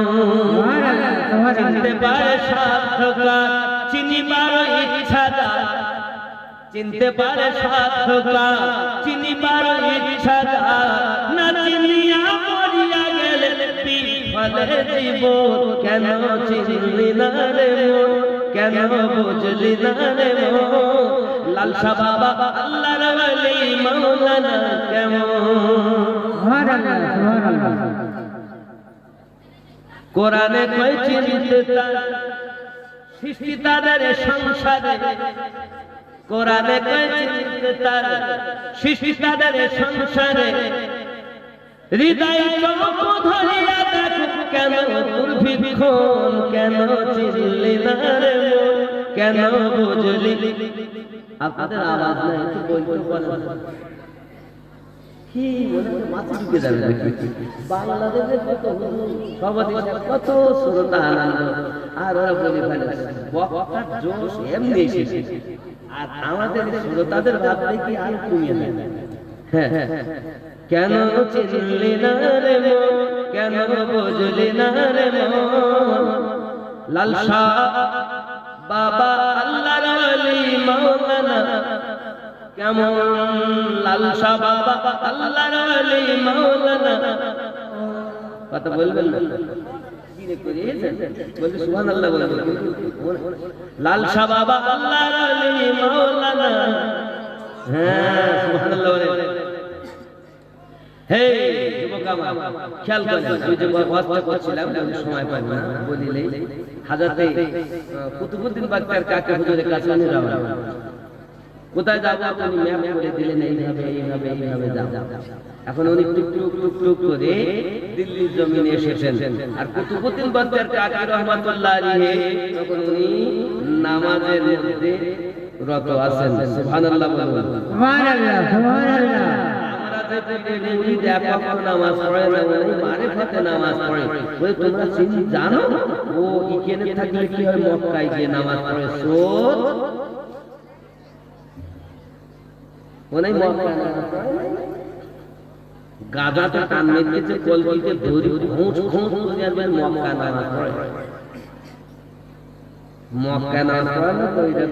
চিনতে পারে সাধকা চিনিবার ইচ্ছাটা, চিনতে পারে সাধকা চিনিবার ইচ্ছাটা, না চিনিয়া মরিয়া গেলে বিফলে জীবন, কেন চিনলি না রে মন, কেন বুঝলি না রে মন, লালসা বাবা আল্লাহর ওলি মাওলানা কেমন। কোরআনে কই চিনতে তার সৃষ্টি তাদের সংসারে, কোরআনে কই চিনতে তার সৃষ্টি তাদের সংসারে, হৃদয় চমক ধরিয়া দেখো কেন দুর্ভিক্ষণ, কেন চিনলি না রে মন, কেন বুঝলি। আপনাদের আওয়াজ নাই, একটু বলতে পারেন কি মনে মাথা ঢুকে যাবে নাকি? বাংলাদেশের কত শ্রোতা আনন্দ, আর ওরা বলে ফেলে বক্তার জোশ এমনি এসেছে, আর আমাদের শ্রোতাদের ভাব দেখি আর কমিয়ে নেয়। হ্যাঁ, কেন চিনলি না রে মন, কেন বুঝলি না রে মন, লালসা বাবা আল্লাহর ওলি মাওলানা কেমন, লালসা বাবা আল্লাহর ওলি মাওলানা। কথা বলবেন না কি রে করেছেন, বলতে সুবহানাল্লাহ বলবেন, লালসা বাবা আল্লাহর ওলি মাওলানা। হ্যাঁ সুবহানাল্লাহ বলেন। হে যুবক আমার খেয়াল করেন, ওই যে ওয়াজটা করছিলাম সময় পাই না বলিলে, হাজরতে কুতুবউদ্দিন বাগদার কাকে হুজুরের কাছে নিয়ে যাওয়া, কোথায় যাবো আপনি ম্যাপ করে দিলেন, এইভাবে এইভাবে এইভাবে যাও। এখন উনি টুক টুক টুক টুক করে দিল্লির জমিনে এসেছেন, আর কুতুবউদ্দিন বাগদার কাকি রহমাতুল্লাহ আলাইহি তখন উনি নামাজের মধ্যে রত আছেন। সুবহানাল্লাহ বলুন, সুবহানাল্লাহ সুবহানাল্লাহ। আমরা যে মুরিদ একক নামাজ পড়ে না, উনি মারিফাতে নামাজ পড়ে, ওই তোমরা চিনি জানো ও ইকেনে থাকলে কি হয়, মক্কায় গিয়ে নামাজ পড়ে সোত ওনাই মক্কা গাদাটা টান মেরেছে, কলবিতে দড়ি ঘুষ ঘুষ করে আর মক্কা নামাজ পড়ে, মক্কা নামাজ পড়ে না তো এটা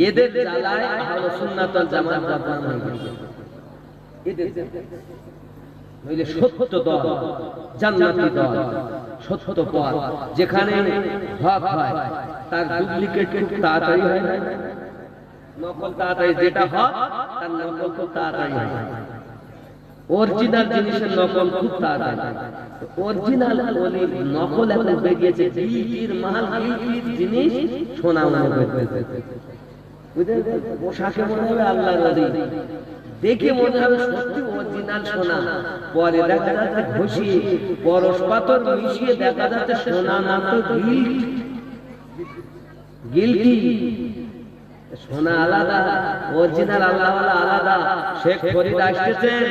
এদের জ্বালায় আহলে সুন্নাত ওয়াল জামাত বদনাম হয়ে গেছে। এদের নইলে সত্য দল, জান্নাতি দল, সত্য পথ যেখানে হক হয় তার ডুপ্লিকেট খুব তাড়াতাড়ি হয় না, নকল তাড়াতাড়ি, যেটা হক তার নকল খুব তাড়াতাড়ি হয়, অরিজিনাল জিনিসের নকল খুব তাড়াতাড়ি। অরিজিনাল ওলি নকল এখন বেরিয়েছে, গিলটির মাল গিলটির জিনিস সোনা মনে করতেছে, পোশাকে মনে হবে আল্লাহর ওলি, দেখে মনে হবে সত্যি অরিজিনাল সোনা, পরে দেখা যাচ্ছে ঘষিয়ে পরশ পাথর মিশিয়ে দেখা যাচ্ছে সোনা না তো গিলটি। সোনা আলাদা, অরিজিনাল আল্লাহওয়ালা আলাদা। শেখ ফরিদ আসতেছেন,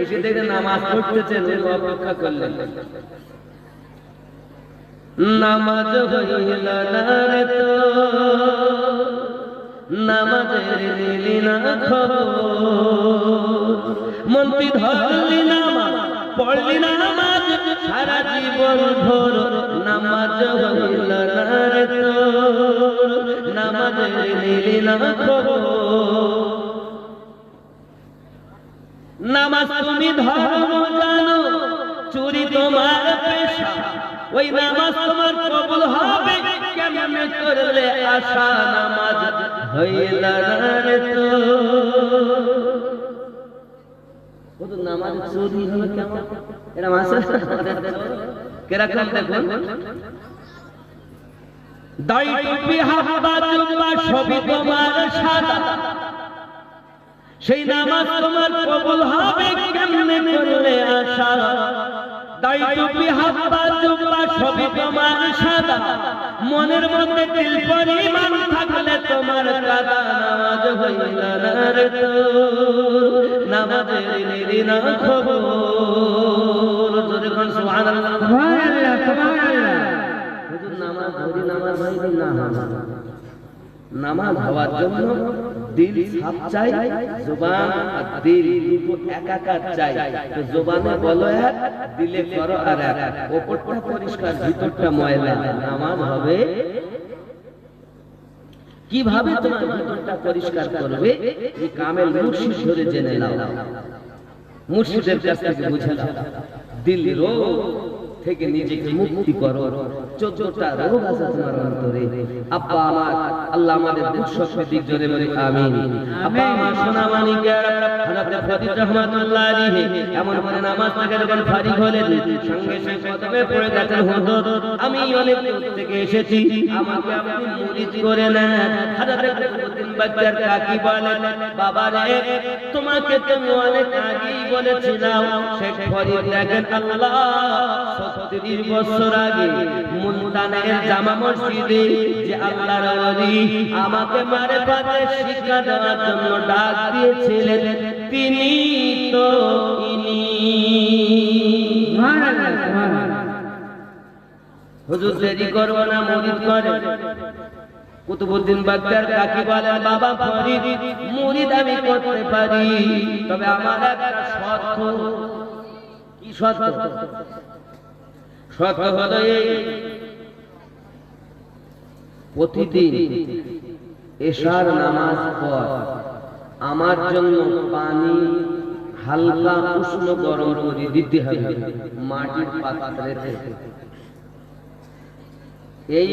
এসে দেখে নামাজ পড়তেছেন, অপেক্ষা করলেন, নামাজ হইল না রে তো, নামাজের নিলি না খবর, মন্ত্রী ধরলি নামাজ পড়লি নামাজ সারা জীবন ভোর, নামাজ হইল না রে তো, নামাজের নিলি না খবর, নামাজ তুমি ধর্ম জানো, চুরি তোমার পেশা, ওই নামাজ তোমার কবুল হবে কেমনে করলে আশা, নামাজ হইল না রে তো। শুধু নামাজ চুরি হলো কেমন, এটা মাসে কিরকম দেখুন, দাড়ি টুপি হাফা জুব্বা সবই তোমার সাদা, সেই নামাজ তোমার কবুল হবে কেমনে করলে আশা, দাই টুপি হাব্বা জুব্বা সবই তোমার সাদা, মনের মধ্যে দিল পরিমাণ থাকলে তোমার কাদা, নামাজ হইল না রে তোর, নামাজের নিলি না খবর। জোরে কোন সুবহানাল্লাহ, সুবহানাল্লাহ, সুবহানাল্লাহ। হুজুর নামাজ ধরি, নামাজ হইল না, নামাজ হওয়ার জন্য দিল সাফ চাই, জবান আর দিল দুটো একাকার চাই। তো জবানে বলো এক, দিলে করো আর এক, ওপরটা পরিষ্কার ভিতরটা ময়লা, নামাজ হবে কিভাবে? তোমার ভিতরটা পরিষ্কার করবে এই কামেল মুর্শিদ ধরে জেনে নাও, মুর্শিদের কাছ থেকে বুঝে নাও। দিল রোগ থেকে নিজেকে মুক্তি করো। 14টা রোগ আছে তোমার অন্তরে। আব্বা আমার, আল্লাহ আমাদের দুঃখ শক্তি দিক জোরে বলে আমিন। আব্বা আমার সোনা মানিকের হযরত ফরিদ রাহমাতুল্লাহ আলাইহি এমন করে নামাজ থেকে যখন ফারিগ হলেন, সঙ্গে সঙ্গে কদমে পড়ে গেছেন, হুজুর আমি অনেক দূর থেকে এসেছি, আমাকে আপনি মুরিদ করে নেন। হযরত কুতুবউদ্দিন বাগদার কাকি বলেন, বাবা রে তোমাকে তো আমি অনেক আগেই বলেছিলাম। শেখ ফরিদ দেখেন আল্লাহ 30 বছর আগে মুলতানের জামা মসজিদে যে আল্লাহর ওলি আমাকে মারিফাতে শিক্ষা দেওয়ার জন্য ডাক দিয়েছিলেন, তিনি তো ইনি। হুজুর দেরি করব না, মুরিদ করে। কুতুবউদ্দিন বাগদার কাকি বলেন, বাবা ফরিদ মুরিদ আমি করতে পারি, তবে আমার একটা শর্ত। কি শর্ত? শর্ত হলো এই, প্রতিদিন এশার নামাজ পর আমার জন্য পানি হালকা উষ্ণ গরম করে দিতে হবে মাটির পাত্রে। এই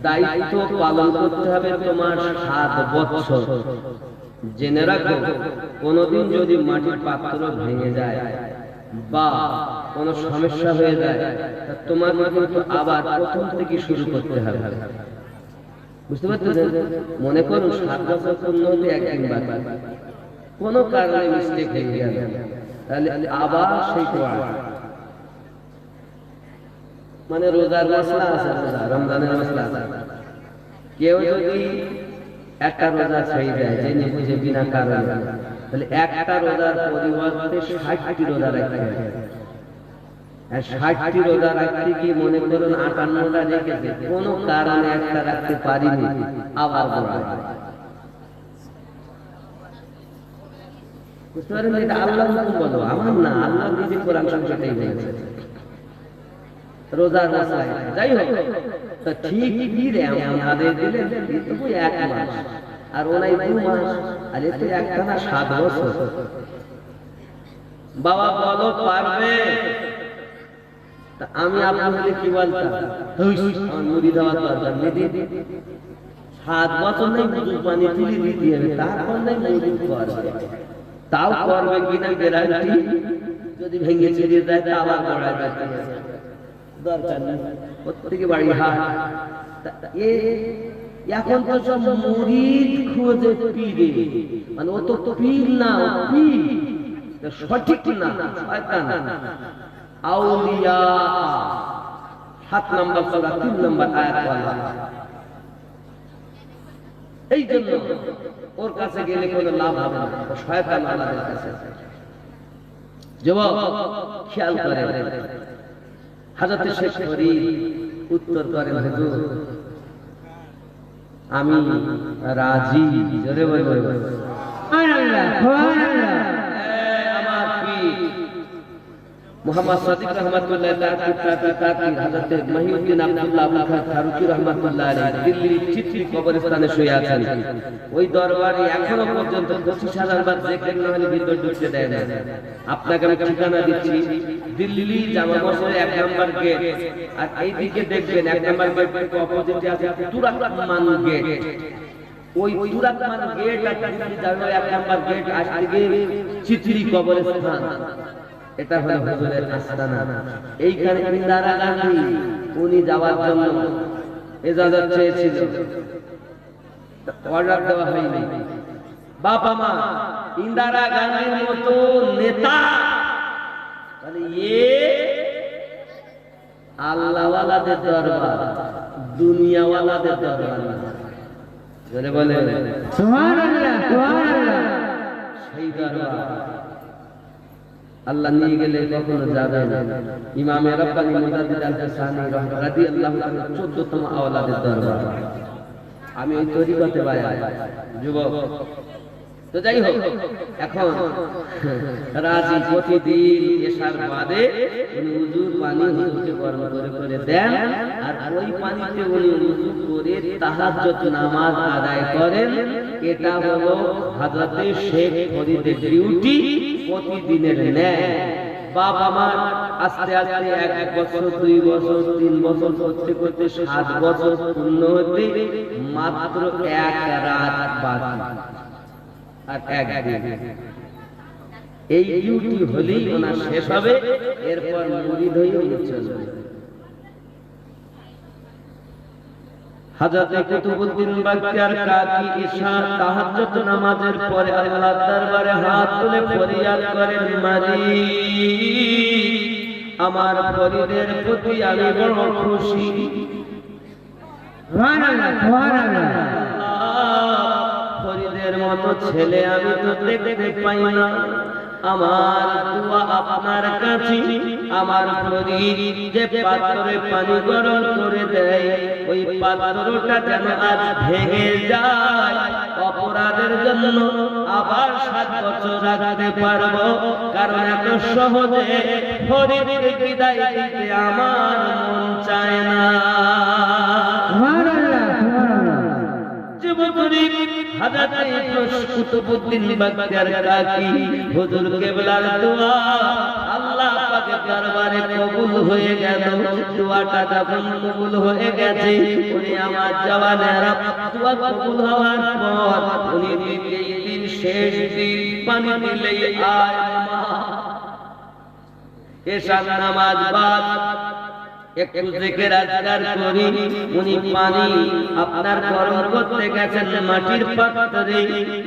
দায়িত্ব পালন করতে হবে তোমার 7 বছর। জেনে রাখো, কোনদিন যদি মাটির পাত্র ভেঙে যায় বা কোন সমস্যা হয়ে যায়, তোমাকে কিন্তু আবার প্রথম থেকে শুরু করতে হবে। বুঝতে পারছেন? মনে করুন 7 বছর পূর্ণ হতে একদিন বাকি, কোনো কারণে মিস্টেক হয়ে গেল, তাহলে আবার সেই কোরআন মানে রোজার মশলা আছে, রমজানের মশলা আছে। কেউ যদি একটা রোজা ছেড়ে দেয় জেনে বুঝে বিনা কারণে, তাহলে একটা রোজার পরিবর্তে 60টি রোজা রাখতে হবে। আর 60টি রোজা রাখতে কি মনে করুন 58টা রেখেছে, কোনো কারণে একটা রাখতে পারিনি, আবার বড়ায়। বুঝতে পারেন? এটা আল্লাহ হুকুম বলো, আমার না, আল্লাহ নিজে কোরআন শরীফেই বলেছে রোজার মশলা। যাই হোক, তো ঠিক কি রে আমাদের দিলেন এটুকু 1 মাস, আর ওনাই 2 মাস, আর এতে একটানা 7 বছর। বাবা বলো পারবে? আমি আপনাকে কি বলতাম, মুরিদ হওয়ার দরকার নেই, 7 বছর নেই বুঝু পানি তুলি দিতে হবে, তারপর নেই মুরিদ করবে। তাও করবে কিনা গ্যারান্টি, যদি ভেঙে ছিড়ে যায় তা আবার গড়ায় যাচ্ছে, দরকার নেই। প্রত্যেকে বাড়ি হাট। এখন তো সব মুরিদ খোঁজে পীরে, মানে ও তো পীর না, পীর সঠিক না, শয়তান। আউলিয়া 7 নম্বর সূরা 3 নম্বর আয়াত বলা। এই জন্য ওর কাছে গেলে কোনো লাভ হবে না, শয়তান আল্লাহর কাছে। যুবক খেয়াল করে, হযরত শেখ ফরিদ উত্তর করেন, হুজুর আমি রাজি। জোরে বলো সুবহানাল্লাহ, সুবহানাল্লাহ। আমার পীর মুহাম্মদ সাদিক রহমাতুল্লাহ তাআলা হযরত মহিউদ্দিন আব্দুল্লাহ ফারুকী রহমাতুল্লাহ আলাইহি দিল্লির চিত্রি কবরস্থানে শুয়ে আছেন। ওই দরবারে এখনো পর্যন্ত 25,000 বার জিকির না হলে ভিতর ঢুকতে দেয় না। আপনাকে আমি ঠিকানা দিচ্ছি, দিল্লি জামা মসজিদের 1 নম্বর গেট, আর এইদিকে দেখবেন 1 নম্বর গেট থেকে অপোজিটে আছে তুরাকমান গেট। ওই তুরাকমান গেট আর দিল্লি জামা 1 নম্বর গেট, আজকে চিত্রি কবরস্থান। এটা হলো হুজুরের আস্তানা। এইখানে ইন্দিরা গান্ধী উনি যাওয়ার জন্য ইজাজত চেয়েছিল, অর্ডার দেওয়া হয়নি। বাবা মা ইন্দিরা গান্ধীর মতো নেতা তাহলে আল্লাহ ওয়ালাদের দরবার, দুনিয়া ওয়ালাদের দরবার না। জোরে বলে সুবহানাল্লাহ, সুবহানাল্লাহ। সেই দরবার আল্লাহ নিয়ে গেলে কখনো যাবে না। ইমামে রাব্বানি মুজাদ্দিদ আল-হাসানি রাদিয়াল্লাহু তাআলা 14তম আওলাদের দরবার। আমি ওই তরিকতে বায়াত যুবক। তো যাই হোক, এখন রাজি প্রতিদিন এশার বাদে উনি উযুর পানি হুজুরকে গরম করে করে দেন, আর ওই পানিতে উনি উযু করে তাহাজ্জুদ নামাজ আদায় করেন। এটা হলো হযরত শেখ ফরিদের ডিউটি, প্রতিদিনের ন্যায়। বাপ আমার আস্তে আস্তে 1 বছর, 2 বছর, 3 বছর করতে করতে 7 বছর পূর্ণ হতে মাত্র 1 রাত বাকি, আর 1 দিন। এই ডিউটি হলেই ওনার শেষ হবে, এরপর মুরিদ হয়ে উনি চলবে। হযরত কুতুবউদ্দিন বাখতিয়ার কাকি ঈশা তাহাজ্জুদ নামাজের পরে আল্লাহর দরবারে হাত তুলে ফরিয়াদ করেন, মালিক আমার ফরিদের প্রতি আমি বড় খুশি। সুবহানাল্লাহ, সুবহানাল্লাহ। ফরিদের মতো ছেলে আমি তো দেখতে পাই না। আমার দোয়া আপনার কাছে, আমার ফরিদ যে পাত্রে পানি গরম করে দেয়, ওই পাত্রটা যেন আজ ভেঙে যায়। অপরাধের জন্য আবার 7 বছর রাখতে পারবো, কারণ এত সহজে ফরিদের বিদায় দিতে আমার মন চায় না। হযরত কুতুবউদ্দিন বাখতিয়ার কাকি হুজুর কিবলার দোয়া আল্লাহ পাকের দরবারে কবুল হয়ে গেল। দোয়াটা যখন কবুল হয়ে গেছে, উনি আমার জওয়ানেরা দোয়া কবুল হওয়ার পর উনি এই দিন শেষ দিন পানি দিলেই আয় মা এশার নামাজ বাদ একটু জিকির আজকার করি। উনি পানি আপনার গরম করতে গেছেন মাটির পাত্রে।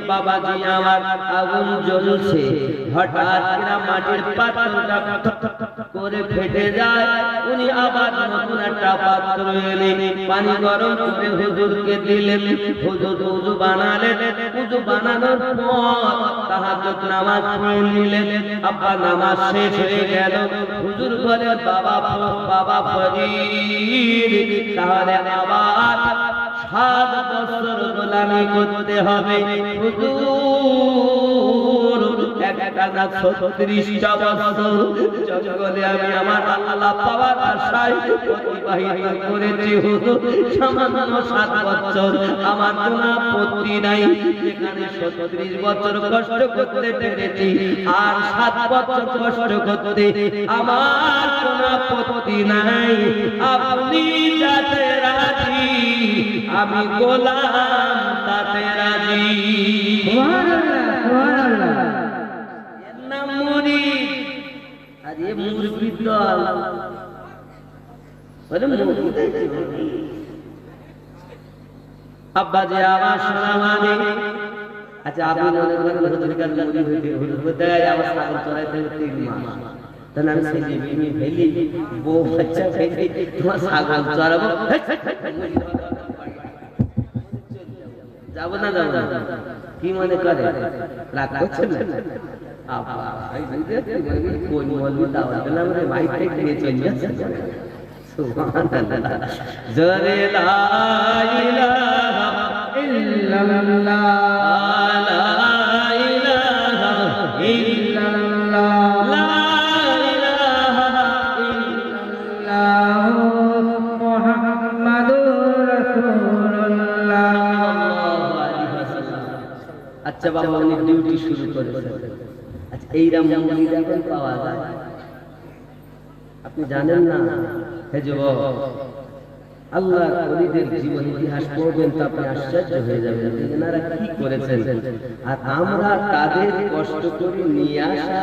বাবাজি আমার আগুন জ্বলছে, হঠাৎ করে মাটির পাত্রটা করে ফেটে যায়। উনি আবার নতুন একটা পাত্র এনে পানি গরম করে হুজুরকে দিলেন। হুজুর উযু বানালেন। উযু বানানোর পর তাহাজ্জুদ নামাজ পড়ে নিলেন। আব্বা নামাজ শেষ হয়ে গেল। হুজুর বলেন, বাবা বাবা ফরিদ, তাহলে আবার 7 বছর গোলামি করতে হবে। হুজুর একটানা 36টা বছর জঙ্গলে আমি আমার আল্লাহ পাওয়ার আশায় অতিবাহিত করেছি। হুজুর সামান্য 7 বছর আমার কোনো আপত্তি নাই, যেখানে 36 বছর কষ্ট করতে পেরেছি আর 7 বছর কষ্ট করতে আমার কোনো আপত্তি নাই। আপনি যাতে রাজি, আমি গোলাম তাতে রাজি। সুবহানাল্লাহ, সুবহানাল্লাহ। এর নাম মুরিদ। আর এই মুরিদ দল বলে মুরিদ। আব্বা যে আওয়াজ শোনা মানে, আচ্ছা আপনি মনে করেন হুজুর কাছে মুরিদ হইতে হতে আওয়াজ ছাগল চড়াইতে 3 মাস, তাহলে আমি সেই বিবি ফেলি বউ বাচ্চা ফেলি তোমার ছাগল চড়াবো, যাবো না যাবো না? কি মনে করে রাগ করছেন না? কোন মৌলবি দাওয়াত দিলাম রে, মাইক থেকে নিয়ে চলে যাচ্ছে। সুবহানাল্লাহ। জোরে লা ইলাহা ইল্লাল্লাহ, লা ইলাহা ইল্লাল্লাহ, লা ইলাহা ইল্লাল্লাহ, মুহাম্মাদুর রাসূলুল্লাহ। আচ্ছা বাবা, উনি ডিউটি শুরু করেছেন। আচ্ছা এইরকম মুরিদ এখন পাওয়া যায়? আপনি জানেন না? হে যুবক, আল্লাহর ওলিদের জীবন ইতিহাস পড়বেন তো আপনি আশ্চর্য হয়ে যাবেন এনারা কি করেছেন। আর আমরা তাদের কষ্ট করে নিয়ে আসা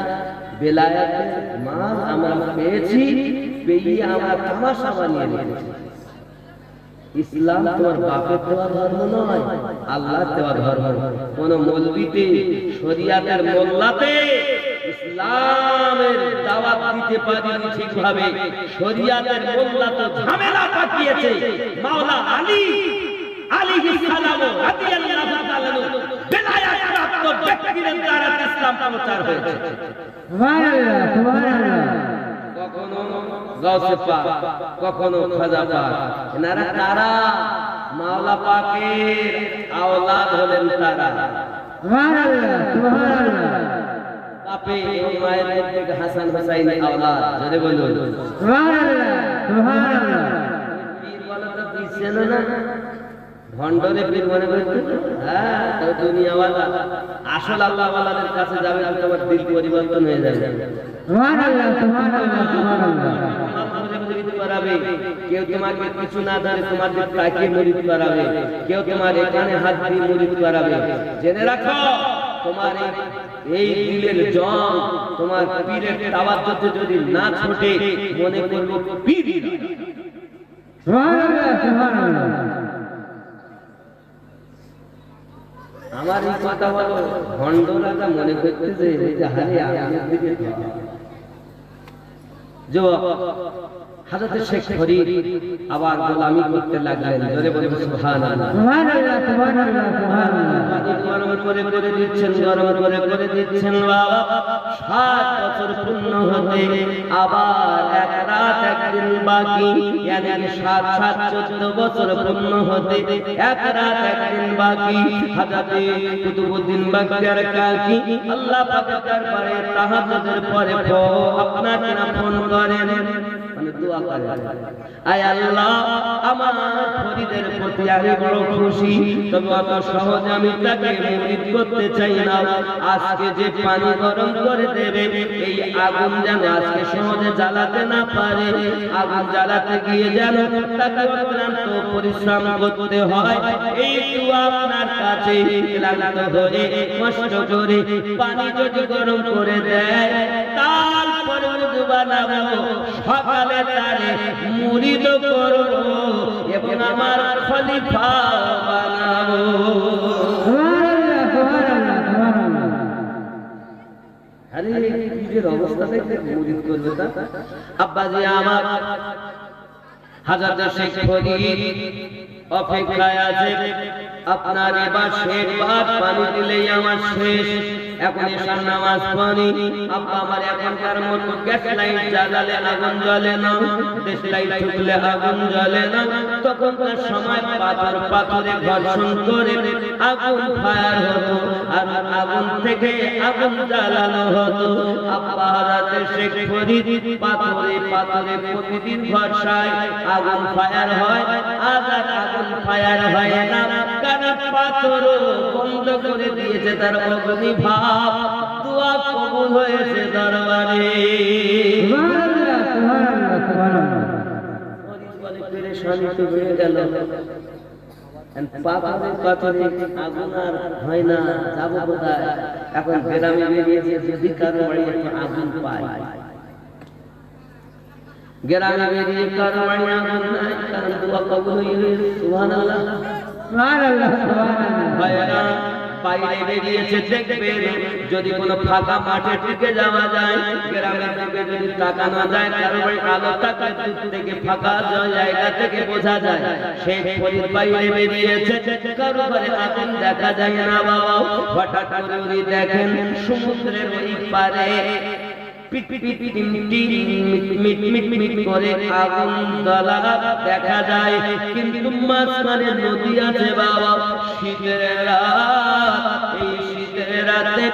বেলায়েতের মাল আমরা পেয়েছি, পেয়ে আমরা তামাশা বানিয়ে নিয়েছি। ইসলাম তোমার বাপের দেওয়া ধর্ম নয়, আল্লাহর দেওয়া ধর্ম। কোন মৌলবীতে, শরিয়াতের মোল্লাতে ইসলাম ইসলামের দাওয়াত দিতে পারিনি ঠিকভাবে, শরিয়াতের মোল্লা তো ঝামেলা পাকিয়েছে। মাওলা আলী আলাইহিস সালাম রাদিয়াল্লাহু তাআলা বেলায়াত প্রাপ্ত ব্যক্তিদের দ্বারা ইসলাম প্রচার হয়েছে। সুবহানাল্লাহ সুবহানাল্লাহ। কখনো গাউসে পাক, কখনো খাজা পাক, এনারা তারা মাওলা পাকের আওলাদ হলেন তারা। সুবহানাল্লাহ সুবহানাল্লাহ। বাপে এবং মায়ের মধ্যে হাসান হুসাইন আওলাদ, জোরে বলুন সুবহানাল্লাহ সুবহানাল্লাহ। পীর বলা তো দিছেন না, ভণ্ডরে পীর মনে করতে, হ্যাঁ তো দুনিয়াওয়ালা। আসল আল্লাহ ওয়ালাদের কাছে যাবে তো তোমার দিল পরিবর্তন হয়ে যাবে। সুবহানাল্লাহ সুবহানাল্লাহ সুবহানাল্লাহ। কেউ তোমাকে কিছু না ধরে তোমার দিকে তাকিয়ে মুরিদ করাবে, কেউ তোমার এখানে হাত দিয়ে মুরিদ করাবে। জেনে রাখো তোমার এই দিলের জং তোমার পীরের তাওয়াজ্জুতে যদি না ছোটে, মনে করব পীর। সুবহানাল্লাহ সুবহানাল্লাহ। আমার এই কথা বলো ভণ্ডরা মনে করতেছে যে হারে আমাদের দিকে জবাব। হযরত শেখ ফরিদ আবার গোলামি করতে লাগলেন, জোরে বলে সুবহানাল্লাহ সুবহানাল্লাহ সুবহানাল্লাহ সুবহানাল্লাহ। গরম করে দিচ্ছেন, গরম করে দিচ্ছেন বাবা। 7 বছর পূর্ণ হতে আবার এক রাত একদিন বাকি, yani 7 14 বছর পূর্ণ হতে এক রাত একদিন বাকি। হযরত কুতুবউদ্দিন বাগদার কাকি আল্লাহ পাকের দরবারে তাহাজ্জুদের পরে আপনাকে না ফোন করেন, মানে দোয়া করেন, আয় আল্লাহ আমার ফরিদের প্রতি আমি বড় খুশি, তবে অত সহজে আমি তাকে মুরিদ করতে চাই না। আজকে যে পানি গরম করে দেবে, এই আগুন যেন আজকে সহজে জ্বালাতে না পারে। আগুন জ্বালাতে গিয়ে যেন তাকে অক্লান্ত পরিশ্রম করতে হয়। এই দোয়া আপনার কাছে ক্লান্ত হয়ে কষ্ট করে পানি যদি গরম করে দেয়, তারপরে ওযু বানাবো, সকালে তারে মুরিদ করব এবং আমার খলিফা বানাবো। সুবহানাল্লাহ সুবহানাল্লাহ সুবহানাল্লাহ। আরে নিজের অবস্থা দেখতে মুরিদ করবে তা। আব্বাজি আমার হযরত শেখ ফরিদ অপেক্ষায় আছে, আপনার এবার শেষবার পানি দিলেই আমার শেষ। এখন এশার নামাজ পড়ি, আব্বা আমার এখনকার মতো গ্যাস লাইট জ্বালালে আগুন জ্বলে না, দেশ লাইট ঠুকলে আগুন জ্বলে না। তখনকার সময় পাথরে ঘর্ষণ করে আগুন ফায়ার হতো, আর আগুন থেকে আগুন জ্বালানো হতো। আব্বা হযরত শেখ ফরিদ পাথরে প্রতিদিন ঘর্ষায় আগুন ফায়ার হয়, আর আগুন ফায়ার হয় না, কারণ পাথর বন্ধ করে দিয়েছে তার অগ্নি ভাব। দোয়া কবুল হয়েছে দরবারে। সুবহানাল্লাহ সুবহানাল্লাহ সুবহানাল্লাহ। ফরিদ বলে পেরেশানি তো বেড়ে গেল, পাথরে আগুন আর হয় না, যাবো কোথায়? এখন গ্রামে বেরিয়েছে, যদি কারো বাড়ি একটু আগুন পায়, গ্রামে বেরিয়ে কারো বাড়ি আগুন নাই, কারণ দোয়া কবুল হয়ে গেছে। সুবহানাল্লাহ সুবহানাল্লাহ সুবহানাল্লাহ। ভাইরা বাইরে বেরিয়েছে, দেখবেন যদি কোনো ফাঁকা মাঠের দিকে যাওয়া যায়, গ্রামের দিকে যদি তাকানো যায়, কারো বাড়ি আলো থাকলে দূর থেকে ফাঁকা জায়গা থেকে বোঝা যায় শেখ ফরিদ বাইরে বেরিয়েছে। কারো বাড়ি আগুন দেখা যায় না বাবা। হঠাৎ করে উনি দেখেন সমুদ্রের ওই পারে মিট করে আগুন জ্বলা দেখা যায়, কিন্তু মাঝখানে নদী আছে বাবা। শীতের রাত, এই শীতের রাতে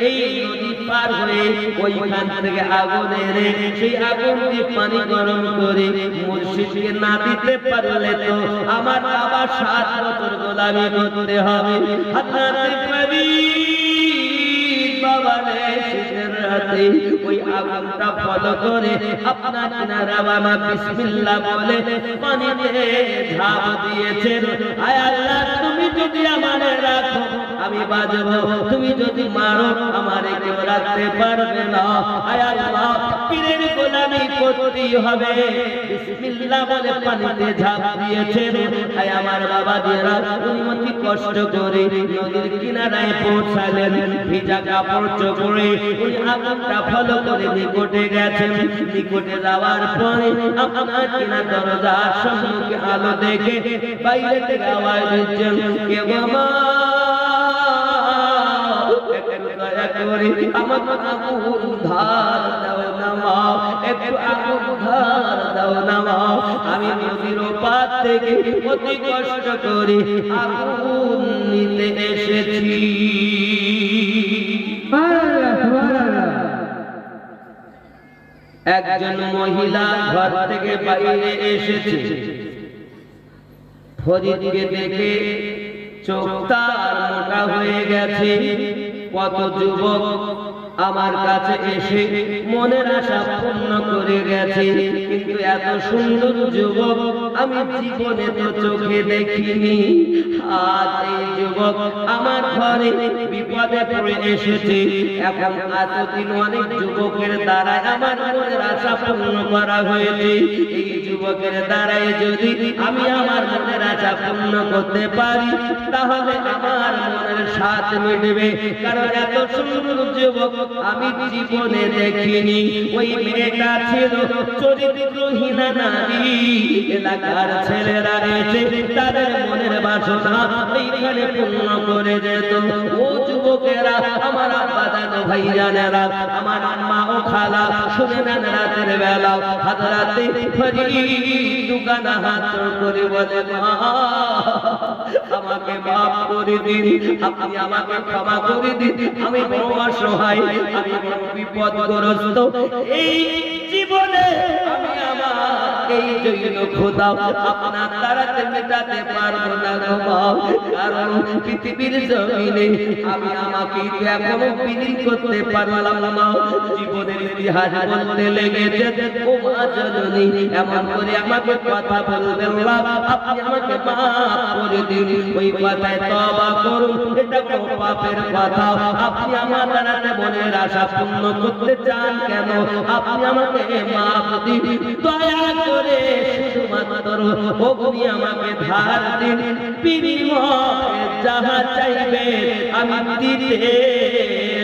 এই নদী পার হয়ে ওইখান থেকে আগুন এনে সেই আগুন দিয়ে পানি গরম করে মুর্শিদকে না দিতে পারলে তো আমার আবার 7 বছর গোলামি করতে হবে। হযরত ফরিদ বাবা রে শীতের রাতে ওই আগুনটা ফলো করে আপনার কিনারা বাবা বিসমিল্লাহ বলে পানিতে ঝাঁপ দিয়েছেন। আয় আল্লাহ তুমি যদি আমারে রাখো আমি বাজবো, তুমি যদি মারো আমারে কেউ রাখতে পারবে না। আয় আল্লাহ, পীরের গোলামি করতেই হবে। বিসমিল্লাহ বলে পানিতে ঝাঁপ দিয়েছেন। আয় আমার বাবা দিরা, উনি অতি কষ্ট করে নদীর কিনারায় পৌঁছালেন। ভিজা কাপড় চোপড়ে উনি আগুনটা ফলো করে নিকটে গেছেন। নিকটে যাওয়ার পরে আপনার কিনা দরজার সম্মুখে আলো দেখে বাইরে থেকে আওয়াজ দিচ্ছেন, কে বাবা আমাকে আগুন ধার দাও না মা, একটু আগুন ধার দাও না মা। আমি নদীর পার থেকে অতি কষ্ট করে আগুন নিতে এসেছি। একজন মহিলা ঘর থেকে বাইরে এসেছে। ফরিদকে দেখে চোখ তার মোটা হয়ে গেছে। কত যুবক আমার কাছে এসে মনের আশা পূর্ণ করে গেছে, কিন্তু এত সুন্দর যুবক আমি জীবনে তো চোখে দেখিনি। আজ এই যুবক আমার ঘরে বিপদে পড়ে এসেছে। এখন এতদিন অনেক যুবকের দ্বারা আমার মনের আশা পূর্ণ করা হয়েছে। এই যুবকের দ্বারাই যদি আমি আমার মনের আশা পূর্ণ করতে পারি তাহলে আমার মনের স্বাদ মিটবে। কারণ এত সুন্দর যুবক আমি জীবনে দেখিনি। ওই মেয়েটা ছিল চরিত্রহীনা নারী। এলাকার ছেলেরা এসে তাদের মনের বাসনা এইখানে পূর্ণ করে যেত। ও যুবকেরা, আমার আব্বা জানো, ভাই জানেরা, আমার আম্মা ও খালা, শুনে নেন রাতের বেলা হাতরাতে দোকানা হাত করে বলে, মা আমাকে মাফ করে দিন, আপনি আমাকে ক্ষমা করে দিন, আমি বড় অসহায়, আমি বড় বিপদগ্রস্ত। এই জীবনে আমি আমার এই জন্য খোদা আপনার দ্বারাতে মেটাতে পারবো না গো, কারণ পৃথিবীর জমিনে আমি আমাকে এখনো বিলীন করতে পারলাম না। জীবনের ইতিহাস বলতে লেগেছে, ও মা জননী এমন করে আমাকে কথা বলবেন না, আপনি আমাকে মাফ করে দিন। ওই কথায় তওবা করুন, এটা কোনো পাপের কথা। আপনি আমার দ্বারাতে মনের আশা পূর্ণ করতে চান কেন? আপনি আমাকে মাফ দিন দয়া করে, শুধুমাত্র অগ্নি আমাকে ধার দিন, বিনিময়ে যাহা চাইবে আমি দিতে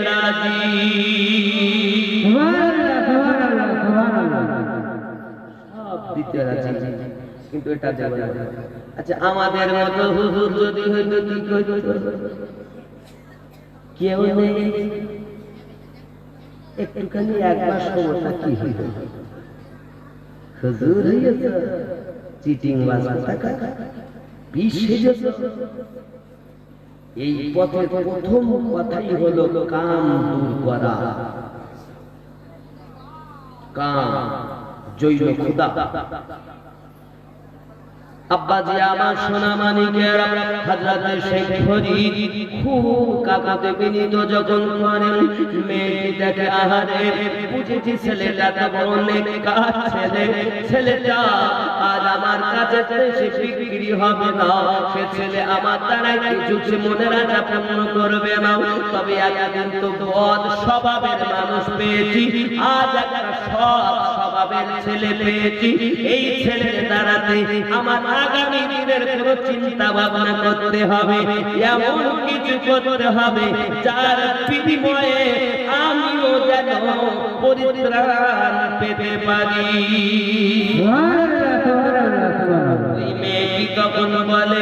রাজি। দিতে রাজি, কিন্তু এটা যাবে না। আচ্ছা, আমাদের মতো হুজুর যদি হইতো কি হইতো? কেউ নেই, একটুখানি একবার সমস্যা কি হইতো? হুজুর হইয়াছে, চিটিং বাজ টাকা বিষ হইয়াছে। এই পথের প্রথম কথাই হলো কাম দূর করা। কাম জৈন খুদা। আব্বাজি আমার সোনা মানিকের হযরত শেখ ফরিদ খুব কাঁদতে বিনীত যখন করেন। মেয়েটি দেখে, আহারে বুঝেছি ছেলেটা তো বড় নেককার ছেলে, ছেলেটা আজ আমার কাছে সে বিক্রি হবে না, সে ছেলে আমার দ্বারা কিছু মনের আশা পূর্ণ করবে না। তবে এতদিন তো বদ স্বভাবের মানুষ পেয়েছি, আজ একটা সৎ স্বভাবের ছেলে পেয়েছি। এই ছেলের দ্বারাতে আমার আগামী দিনের কোনো চিন্তা ভাবনা করতে হবে, এমন কিছু করতে হবে যার বিনিময়ে আমিও যেন পরিত্রাণ পেতে পারি। ওই মেয়েটি তখন বলে,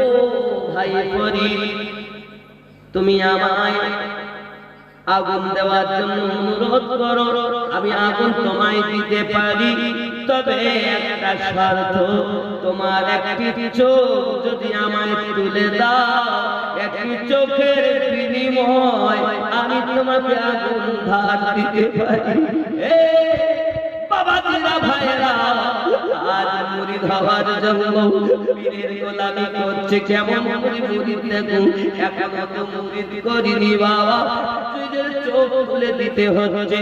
ও ভাই ফরিদ, তুমি আমায় আগুন দেওয়ার জন্য অনুরোধ করো, আমি আগুন তোমায় দিতে পারি, তবে একটা শর্ত, তোমার একটি চোখ যদি আমায় তুলে দাও, একটি চোখের বিনিময় আমি তোমাকে আগুন ধার দিতে পারি। বাবা দিরা ভাইরা, আজ মুরিদ হওয়ার জন্য পীরের গোলামি করছে। কেমন মুরিদ দেখুন, এখনো তো মুরিদ করিনি বাবা, তুই চোখ খুলে দিতে হচ্ছে।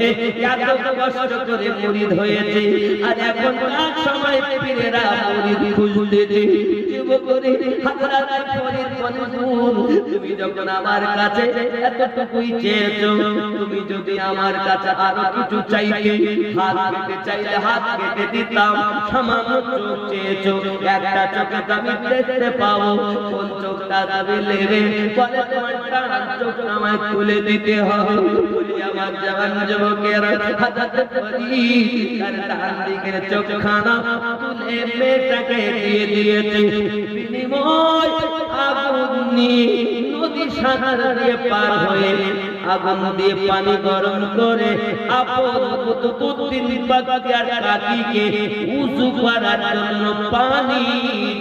এত কষ্ট করে মুরিদ হয়েছে, আর এখন তার সময় পীরেরা মুরিদ খুঁজতেছে। যুবকরে হযরত ফরিদ বলেন, তুমি যখন আমার কাছে এতটুকুই চেয়েছো, তুমি যদি আমার কাছে আরো কিছু চাইতে, হাত কেটে চাইলে হাত কেটে দিতাম। সামান্য চোখ চেয়েছো, একটা চোখে আমি দেখতে পাবো, কোন চোখটা তুমি নেবে? বলে তোমার ডান চোখ আমায় তুলে দিতে হবে। বলি আমার জওয়ান যুবকেরা, হযরত ফরিদ তার ডান দিকের চোখখানা তুলে মেয়েটাকে দিয়ে দিয়েছে। বিনিময় আগুন নিয়ে নদী সাগর দিয়ে পার হয়ে আগুন দিয়ে পানি গরম করে আপন কুতুবউদ্দিন বাগদাদি আর কাকিকে উযু করার জন্য পানি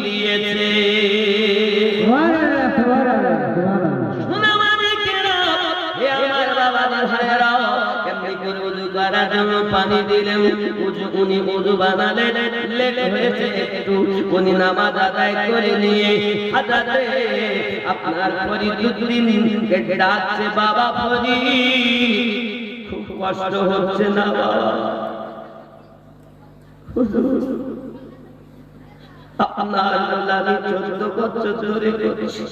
দিয়েছে। সুবহানাল্লাহ, সুবহানাল্লাহ, সুবহানাল্লাহ। শোনা মালিকেরা, হে আমার বাবাদের ভাইরা, কেমনি করে উযু করার জন্য পানি দিলেন। উনি উযু বানালেন, লেট হয়েছে একটু, উনি নামাজ আদায় করে নিয়ে হযরতে আপনার ফরিদউদ্দিনকে ডাকছে, বাবা ফরিদ, খুব কষ্ট হচ্ছে না বাবা? আপনার গোলামি 14 বছর ধরে করেছি,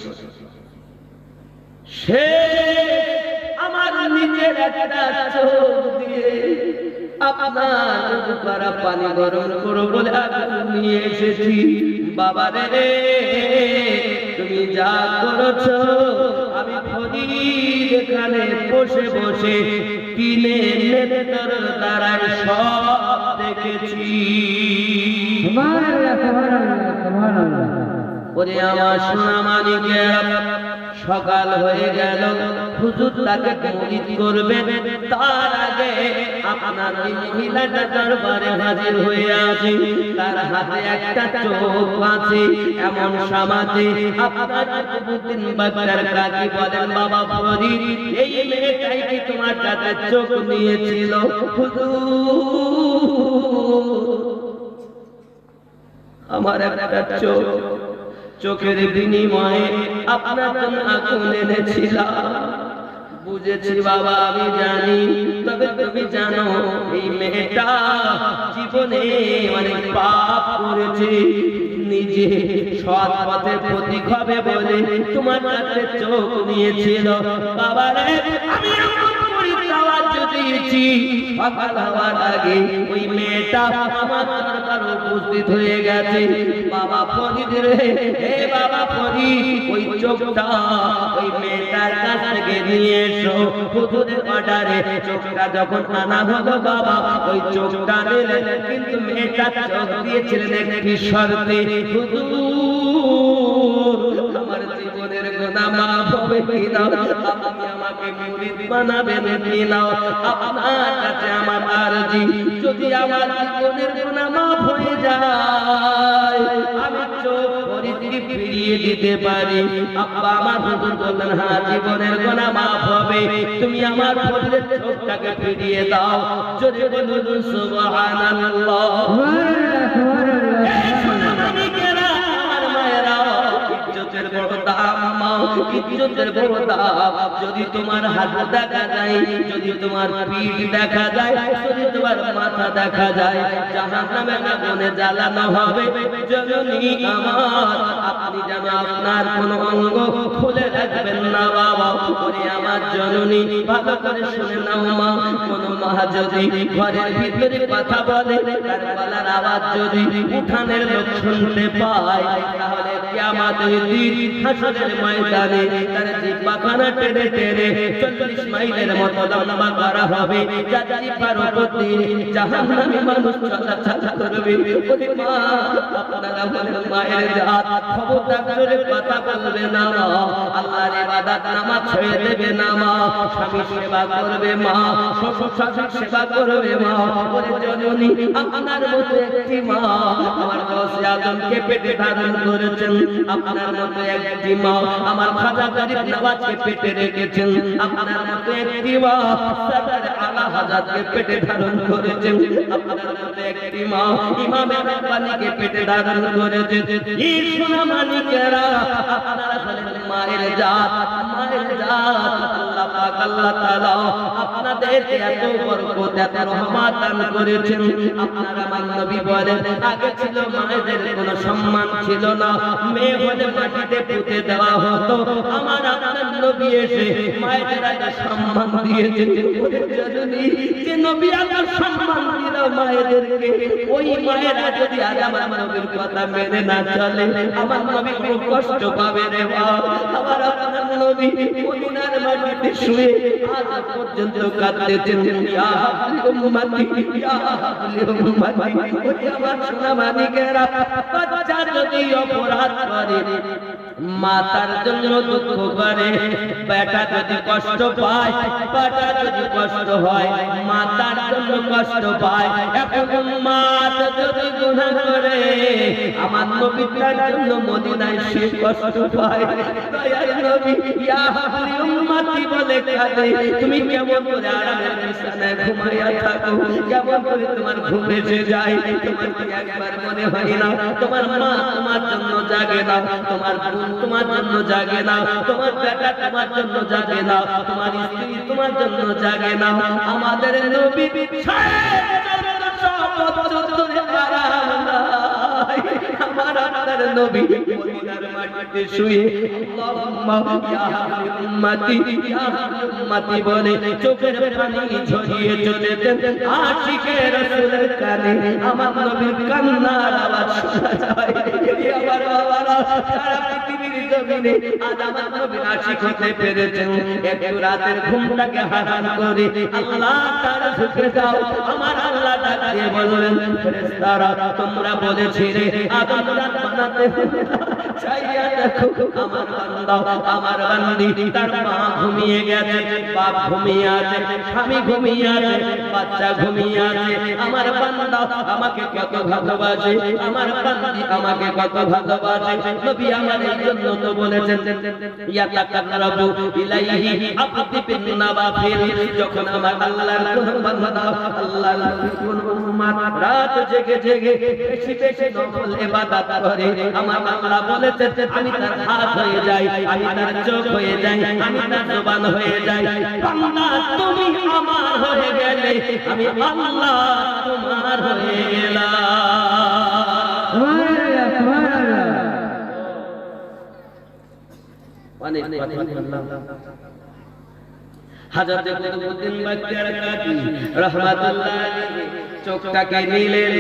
সে আমার নিজের একটা চোখ দিয়ে আপনার উযু করা পানি গরম করো বলে আগুন নিয়ে এসেছি। বাবা রে, তুমি যা করেছো আমি ফরিদ এখানে বসে বসে টিনের নেতার দ্বারায় সব দেখেছি। সুবহানাল্লাহ, সুবহানাল্লাহ, সুবহানাল্লাহ। ওরে আমার সোনা মানিকেরা, সকাল হয়ে গেল, হুজুর তাকে মুরিদ করবেন, তার আগে আপনার ওই মহিলাটা দরবারে হাজির হয়ে আছে। তার হাতে একটা চোখ আছে, এমন সমাজে আপনার কুতুবউদ্দিন বাগদার কাকি বলেন, বাবা ফরিদ, এই মেয়েটাই কি তোমার কাছে চোখ নিয়েছিল? হুজুর, আমার একটা চোখের বিনিময়ে আপনার জন্য আগুন এনেছিলাম। বুঝেছি বাবা, আমি জানি, তবে তুমি জানো এই মেয়েটা জীবনে অনেক পাপ করেছে, নিজে সৎ পথে পথিক হবে বলে তোমার কাছে চোখ নিয়েছিল। বাবা রে, আমি দিয়েছি, সকাল হওয়ার আগে ওই মেয়েটা আমার দরবার উপস্থিত হয়ে গেছে। বাবা ফরিদ রে, হে বাবা ফরিদ, ওই চোখটা ওই মেয়েটার কাছ থেকে নিয়ে এসো। হুজুরের অর্ডারে চোখটা যখন আনা হলো বাবা, ওই চোখটা নিলেন, কিন্তু মেয়েটা চোখ দিয়েছিলেন একটি শর্তে, হুজুর আমার জীবনের গুনাহ মাফ হবে কিনা, আপনি আমাকে মুরিদ বানাবেন কিনা, আপনার কাছে আমার আরজি, যদি আমার জীবনের গুনাহ মাফ হয়ে যায় আমি চোখ ফরিদকে ফিরিয়ে দিতে পারি। আব্বা আমার হুজুর বললেন, হ্যাঁ জীবনের গুনাহ মাফ হবে, তুমি আমার ফরিদের চোখটাকে ফিরিয়ে দাও। যদি বলুন সুবহানাল্লাহ। সুবহানাল্লাহ, সুবহানাল্লাহ। ইজ্জতের বড় দাম মা, ইজ্জতের বড় দাম। যদি তোমার হাত দেখা যায়, যদি তোমার পিঠ দেখা যায়, যদি তোমার মাথা দেখা যায়, জাহান্নামের আগুনে জ্বালানো হবে। জননী আমার, আপনি যেন আপনার কোন অঙ্গ খুলে রাখবেন না বাবা। ওরে আমার জননী, ভালো করে শুনে নাও মা, কোন মা যদি ঘরের ভিতরে কথা বলে, তার গলার আওয়াজ যদি উঠানের লোক শুনতে পায়, তাহলে কিয়ামতের দিন হাসরের ময়দানে তার জিহ্বাখানা টেনে টেনে 40 মাইলের মতো লম্বা করা হবে। যার জিহ্বার উপর দিয়ে জাহান্নামী মানুষ চলাচল করবে। ওরে মা, আপনারা বলেন মায়ের জাত, খবরদার করে কথা বলবে না মা, আল্লাহর ইবাদত নামাজ ছেড়ে দেবে না মা, স্বামী সেবা করবে মা, শ্বশুর শাশুড়ি সেবা করবে মা। ওরে জননী, আপনার মতো একটি মা আমার গাউসে আজমকে পেটে ধারণ করেছেন, আপনার মতো একটি মা আমার খাজা গরিব নওয়াজকে পেটে রেখেছেন আপনার মতো একটি মা সরদার আলা হযরতকে পেটে ধারণ করেছেন আপনার মতো একটি মা ইমাম রাব্বানীকে পেটে ধারণ করেছেন এই সোনা মানিকেরা আপনারা হলেন মায়ের জাত আল্লাহ পাক আল্লাহ তাআলা আপনাদেরকে এত বরকত এত রহমত দান করেছেন আপনারা আমার নবী বলেন আগে ছিল মায়েদের কোনো সম্মান ছিল না মেয়ে হলে মাটিতে পুঁতে দেওয়া হতো আমার আপনার নবী এসে মায়েদের আগে সম্মান দিয়েছেন জননী যে নবী আল্লাহ সম্মান দিল মায়েদেরকে ওই মায়েরা যদি আজ আমার নবীর কথা মেনে না চলে আমার নবী খুব কষ্ট পাবে রে বাবা আমার আপনার নবী মদিনার মাটিতে শুয়ে আজ পর্যন্ত কাঁদতেছেন ইয়া হাবলি উম্মতি ইয়া হাবলি উম্মতি ওই আমার সোনা মানিকেরা বাচ্চা যদি অপরাধ করে মাতার জন্য দুঃখ করে বেটা যদি কষ্ট পায় বেটা যদি কষ্ট হয় মাতার জন্য কষ্ট পায় এখন মা যদি গুনাহ করে আমার নবী তার জন্য মদিনায় সে কষ্ট পায় দয়ার নবী ইয়া হাবলি উম্মতি বলে কাঁদে তুমি কেমন করে আরামের বিছানায় ঘুমাইয়া থাকো কেমন করে তোমার ঘুম এসে যায় তোমার কি একবার মনে হয় না তোমার মা তোমার জন্য জাগে না তোমার বোন তোমার জন্য জাগে না তোমার বেটা তোমার জন্য জাগে না তোমার স্ত্রী তোমার জন্য জাগে না আমাদের নবী আমার আপনার নবী মদিনার মাটিতে শুয়ে আল্লাহুম্মা ইয়া হাবলি উম্মতি ইয়া হাবলি উম্মতি বলে চোখের পানি ঝরিয়ে চলেছেন আশিকে রাসূলের কানে আমার নবীর কান্নার আওয়াজ শোনা যায় আমার বাবারা সারা পৃথিবীর জমিনে আজ আমার নবী আশিক হতে পেরেছেন একটু রাতের ঘুমটাকে হারাম করে আল্লাহ তাআলা ঝুঁকে যাও আমার আল্লাহ ডাক দিয়ে বললেন ফেরেশতারা তোমরা বলেছিলে আদম জাত বানাতে চাইয়া দেখো আমার বান্দা আমার বান্দি তার মা ঘুমিয়ে গেছে বাপ ঘুমিয়ে আছে স্বামী ঘুমিয়ে আছে বাচ্চা ঘুমিয়ে আছে আমার বান্দা আমাকে কত ভালোবাসে আমার বান্দি আমাকে কত ভালোবাসে নবী আমার এই জন্য তো বলেছেন ইয়া তাকাররাবু ইলাইহি আবদি বিন নাওয়াফিল যখন আমার আল্লাহর কোন বান্দা আল্লাহর কোন উম্মত রাত জেগে জেগে বেশি বেশি নফল ইবাদত করে আমার আল্লাহ বলেছেন আমি তার হাত হয়ে যাই আমি তার চোখ হয়ে যাই আমি তার জবান হয়ে যাই বান্দা তুমি আমার হয়ে গেলে আমি আল্লাহ তোমার হয়ে গেলাম সুবহানাল্লাহ সুবহানাল্লাহ অনেক কথা বললাম হযরত কুতুবউদ্দিন বাখতিয়ার কাকি রাহমাতুল্লাহ আলাইহি চোখটাকে নিলেন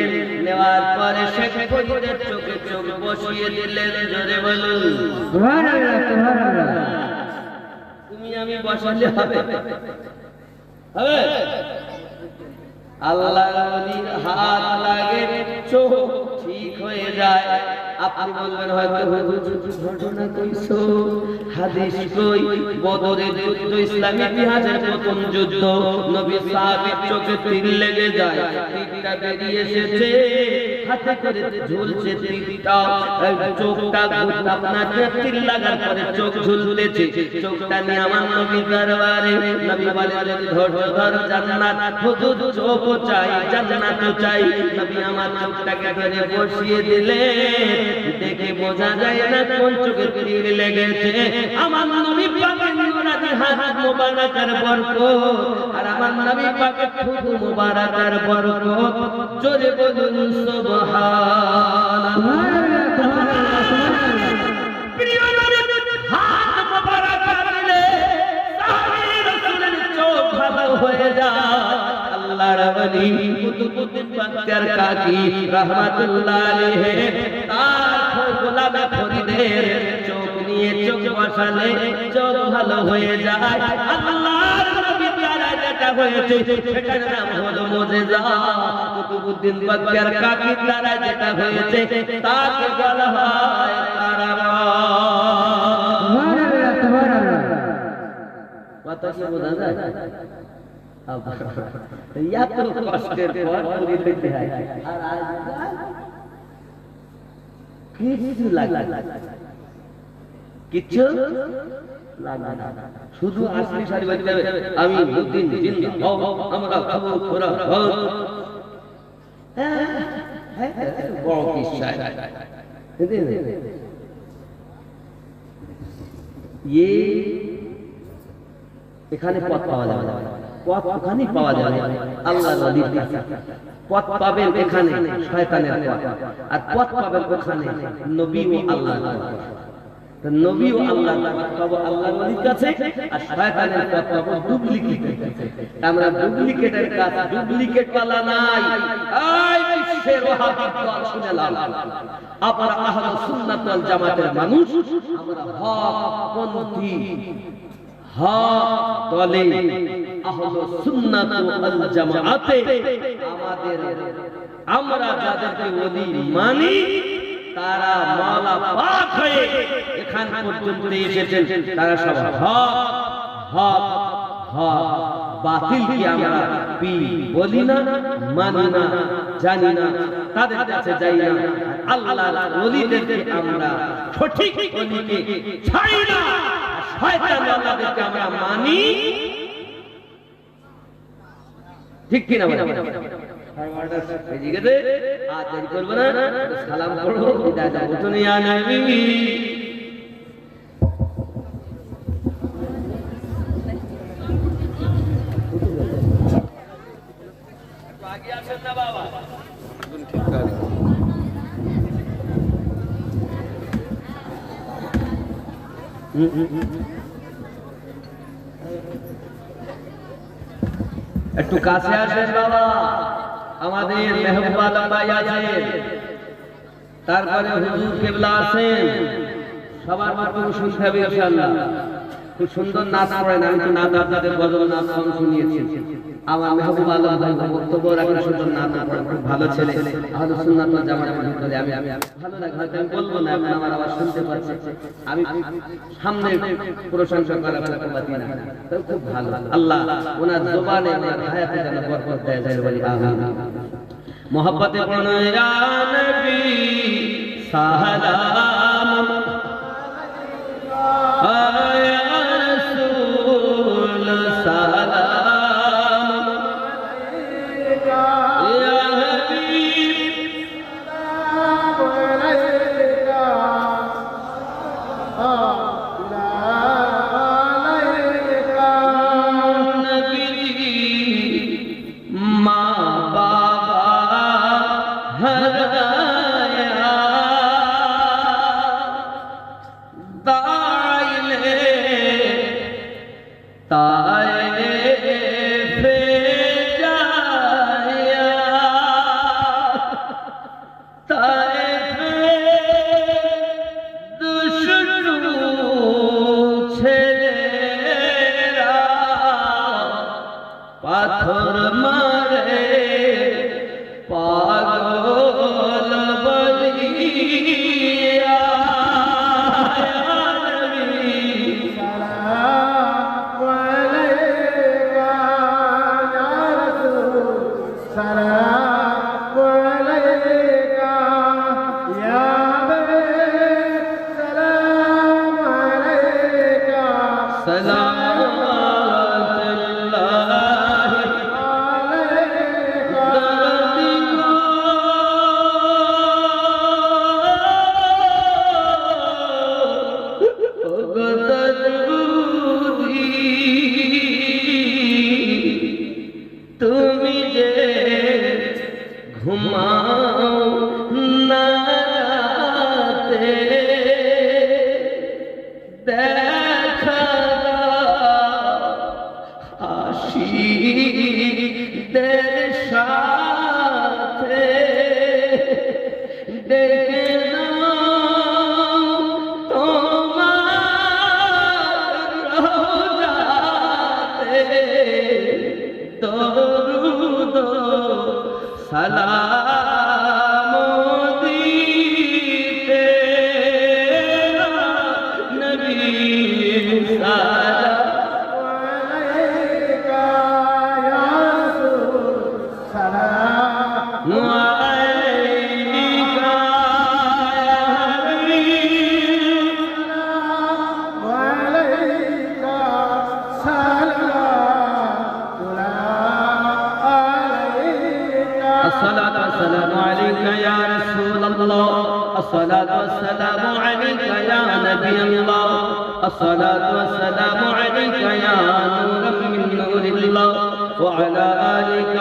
নেওয়ার পরে শেখ ফরিদের চোখে চোখ বসিয়ে দিলেন জোরে বলুন সুবহানাল্লাহ সুবহানাল্লাহ তুমি আমি বসালে হবে হবে আল্লাহর ওলির হাত লাগে চোখ ঠিক হয়ে যায় আপনি বলবেন হয়তো হুজুর ঘটনা কইছো হাদিস কই বদরের যুদ্ধ ইসলামী ইতিহাসের প্রথম যুদ্ধ নবী সাহাবীর চোখে তীর লেগে যায় তীরটা বেরিয়ে এসেছে হাতে করে ঝুলছে তীরটা চোখটা আপনার তীর লাগার পরে চোখ ঝুলতেছে চোখটা নিয়ে আমার নবী দরবারে নবী বলে যদি ধর জান্নাত হুজুর চোখ চাই জান্নাত চাই নবী আমার চোখটাকে ধরে বসিয়ে দিলেন দেখে বোঝা যায় না কোন চোখে তীর লেগেছে আমার নবী পাকের নুরানি হাত মোবারকের বরকত আর আমার নবী পাকের খুব মোবারকের বরকত জোরে বলুন সুবহানাল্লাহ প্রিয় নবী হাত মোবারক দিলে সাহাবী রাসূলের চোখ ভালো হয়ে যায় আল্লাহর ওলি কুতুবউদ্দিন বাখতিয়ার কাকি রাহমাতুল্লাহ আলাইহি তার গোলামে ফরিদের চোখ নিয়ে চোখ বসালে চোখ ভালো হয়ে যায় আল্লাহর নবী দ্বারা যেটা হয়েছে সেটার নাম হলো মুজিজা কুতুবউদ্দিন বাখতিয়ার কাকি দ্বারা যেটা হয়েছে তাকে বলা হয় কারামাত সুবহানাল্লাহ সুবহানাল্লাহ কথা কি বোঝা যায় এত কষ্টের পর পুরি হইতে হয় আর আজকাল কিছু লাগে কিচ্ছু লাগবে না, শুধু আসলি সারি বাজে যাবে, আমি দুদিন জিন্দা হও, আমরা খাবো খোরা হও। বড় কিসা এখানে পথ পাওয়া যাবে, পথ ওখানে পাওয়া যাবে আল্লাহর ওলির কাছে। পথ পাবেন এখানে শয়তানের পথ, আর পথ পাবেন ওখানে নবী ও আল্লাহর পথ। নবী ও আল্লাহর পথ পাবো আল্লাহর ওলির কাছে, আর শয়তানের পথ পাবো ডুপ্লিকেটের কাছে। আমরা ডুপ্লিকেটের কাছে ডুপ্লিকেট পালা নাই। এই বিশ্বের ওয়াহাবি দল শুনে লাভ, আপনারা আহলে সুন্নাত ওয়াল জামাতের মানুষ, আমরা হক পন্থী হক দলে আহলে সুন্নাত ওয়াল জামাতে আমাদের আমরা যাদেরকে ওলি মানি তারা মাওলা পাক হয়ে এখান পর্যন্ত এসেছেন, তারা সব হক হক হক, বাতিলকে আমরা পি বলি না, মানি না, জানি না, তাদের কাছে যাই না। আল্লাহর ওলিদেরকে আমরা সঠিক ওলিকে ছাড়ি না, শয়তান আল্লাহদেরকে আমরা মানি। ঠিক কি না? আজ দেরি করবো না, সালাম করবো, বিদায় দেবো। উঠুন ইয়া নবী। আগে আসেন না বাবা, ঠিক আছে। একটু কাছে আসেন বাবা, আমাদের মেহবুবা ভাই আছেন, তারপরে হুজুর কেবলা আছেন, সবার বক্তব্য শুনতে হবে ইনশাআল্লাহ। খুব সুন্দর নাচ করেন, আমি তো নাচ আপনাদের গজল নাচ শুনিয়েছি। আমার মেহবুব আলম ভাই বক্তব্য রাখেন, সুন্দর নাচ করেন, খুব ভালো ছেলে, আহলে সুন্নাত ওয়াল জামাতের ভিতরে। আমি ভালো লাগে, হয়তো আমি বলবো না, এখন আমার আবার শুনতে পাচ্ছি, আমি সামনে প্রশংসা করা পারি না, তবে খুব ভালো। আল্লাহ ওনার জবানে ওনার হায়াতে যেন বরকত দেয় যায়, বলি আমিন। মোহাব্বতে পড়ো ইয়া নবী সালাম আয়া রাসূল সালাম ইয়া হাবিব সালাম আলাইকা আলাইকা নবী মা বাবা হারায়া দাইলে তায়েফে যায়া তায়েফে দুশমন ছেলেরা পাথর মারে পাগল বলিয়া তুমি যে ঘুমাও না রাতে দেখা আশিকদের সাথে ডেকে নাও তোমার রওজাতে দরুদ সালাম দিতে নবী সালাম আলাইকা ইয়া রাসূল সালাম আলাইকা ইয়া হাবিব সালাম والسلام عليك يا رسول الله الصلاة والسلام عليك يا نبي الله الصلاة والسلام عليك يا نور من نور الله وعلى آلك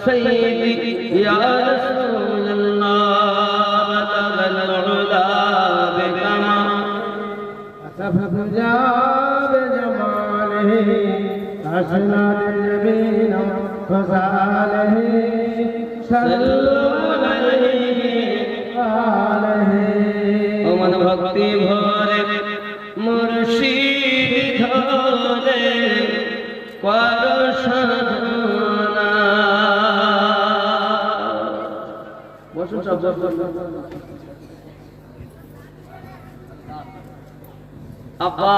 سيدي يا رسول الله بلغ العلا بكمال ففزع بجماله أسنى الجبين فزاله صلوا عليه وآله ومن भक्ति भरे मुर्शिद धरे कर साधना বসুন সব আপা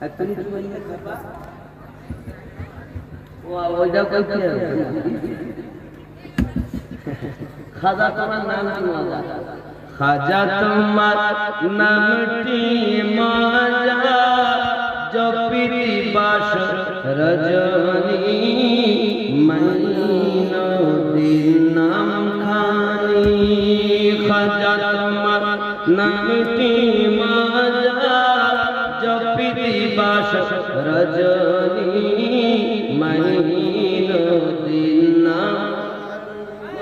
একটু ওইটা কইতে খাজা তোমার নাম কি মজা খাজা তোমার নামটি মজা জপিরি বাস রজনী মহিনো দিন নাম খানি খাজা তোমার নামটি মজা জপিরি বাস রজনী মহিনো দিন নাম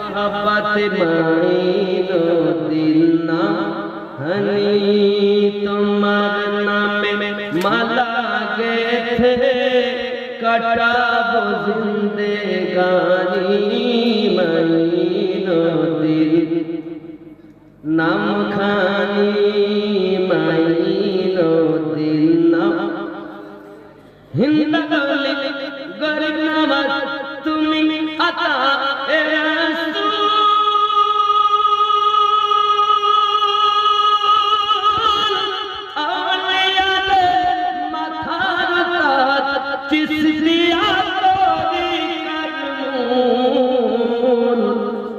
मोहब्बत माइनो दिल ना हनी तुम्हार नाम माला गे थे कटाबो जिंदगानी माइनो दिल नाम खानी माइनो दिल ना हिंद गरीब नवाज तुम्हें आता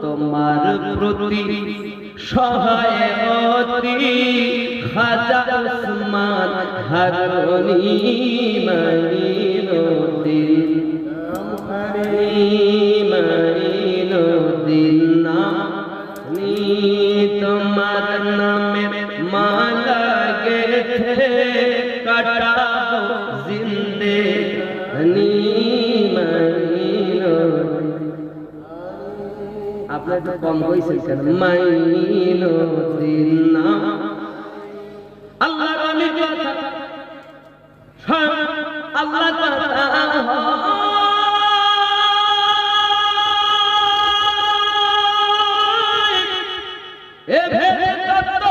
তোমার প্রতি সহায় অতি খাজা উসমান হারুনি মাইনো দিল মাইনো দিল নামি তোমার নামে মালা গেথে কাটাবো জিন্দে আপনার তো কম হয়েছে কেন মাইনো দিন না আল্লাহ আল্লাহ এ ভেবে তত্ত্ব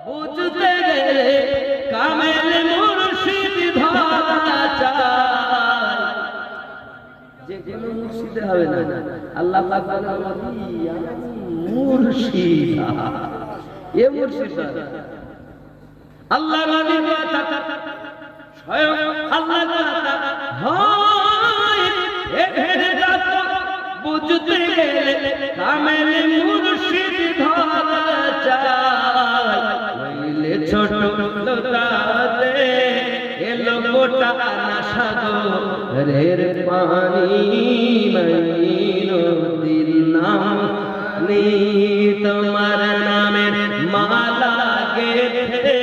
বুঝতে গেলে কামেল মুর্শিদ ধরা চায় যে কোনো মুর্শিদ হবে না আল্লাহ পাক বলেন মুর্শিদ এ মুর্শিদ আল্লাহ নবী কথা স্বয়ং আল্লাহ কথা হয় এ ভেবে তত্ত্ব বুঝতে গেলে কামেল মুর্শিদ ধরা চায় হইলে ছোট লোটাতে এলো গোটা না সাগরের পানি মাইনো দিল নাম নি তোমার নামের মালা গেথে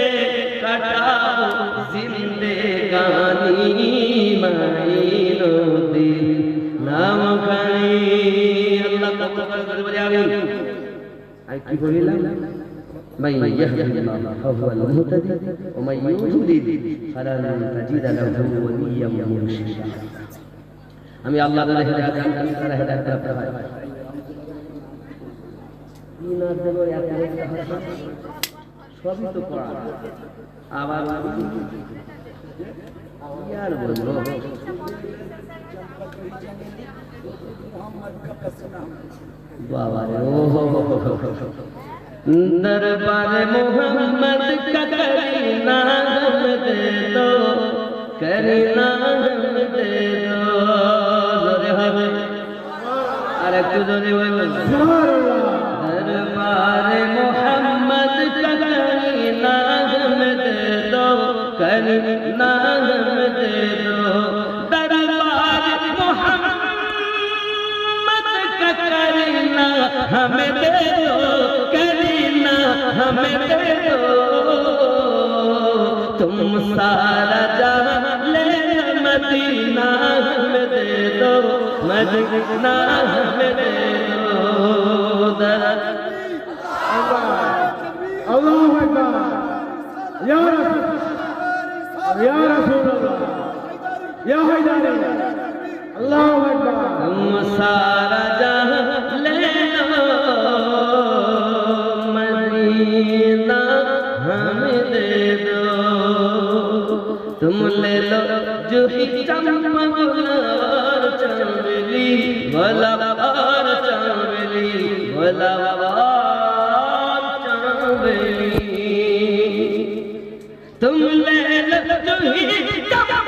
কাটাবো জিন্দেগানি মাইনো দিল নাম খাই আল্লাহ কবুল করে বলে আমিন আই কি বলিলাম من يهد الله فهو المهتدي ومن يضلل فلن تجد له وليا مرشدا আমি আল্লাহ তাআলা হেদায়েত তাআলা হেদায়েত প্রাপ্ত হয় ইনার দেব একটা সবই তো পড়া আবার ইয়ার বলবো বাবা दरबार मोहम्मद का करीना हम दे दो करीना हम दे दो जोरे হবে আর একটু জোরে বলুন दरबार मोहम्मद का करीना हम दे दो करीना हम दे दो दरबार मोहम्मद का तुम सारा जहां ले लो मदीना हमें दे दो मदीना हमें दे दो दर अल्लाहु अकबर या रसूल अल्लाह या हैदर अल्लाहु अकबर तुम सारा जहां ले लो मदीना हमें दे दो तुम ले लो जो ही चमक और चमेली भला और चमेली भला तुम ले लो जो ही चमक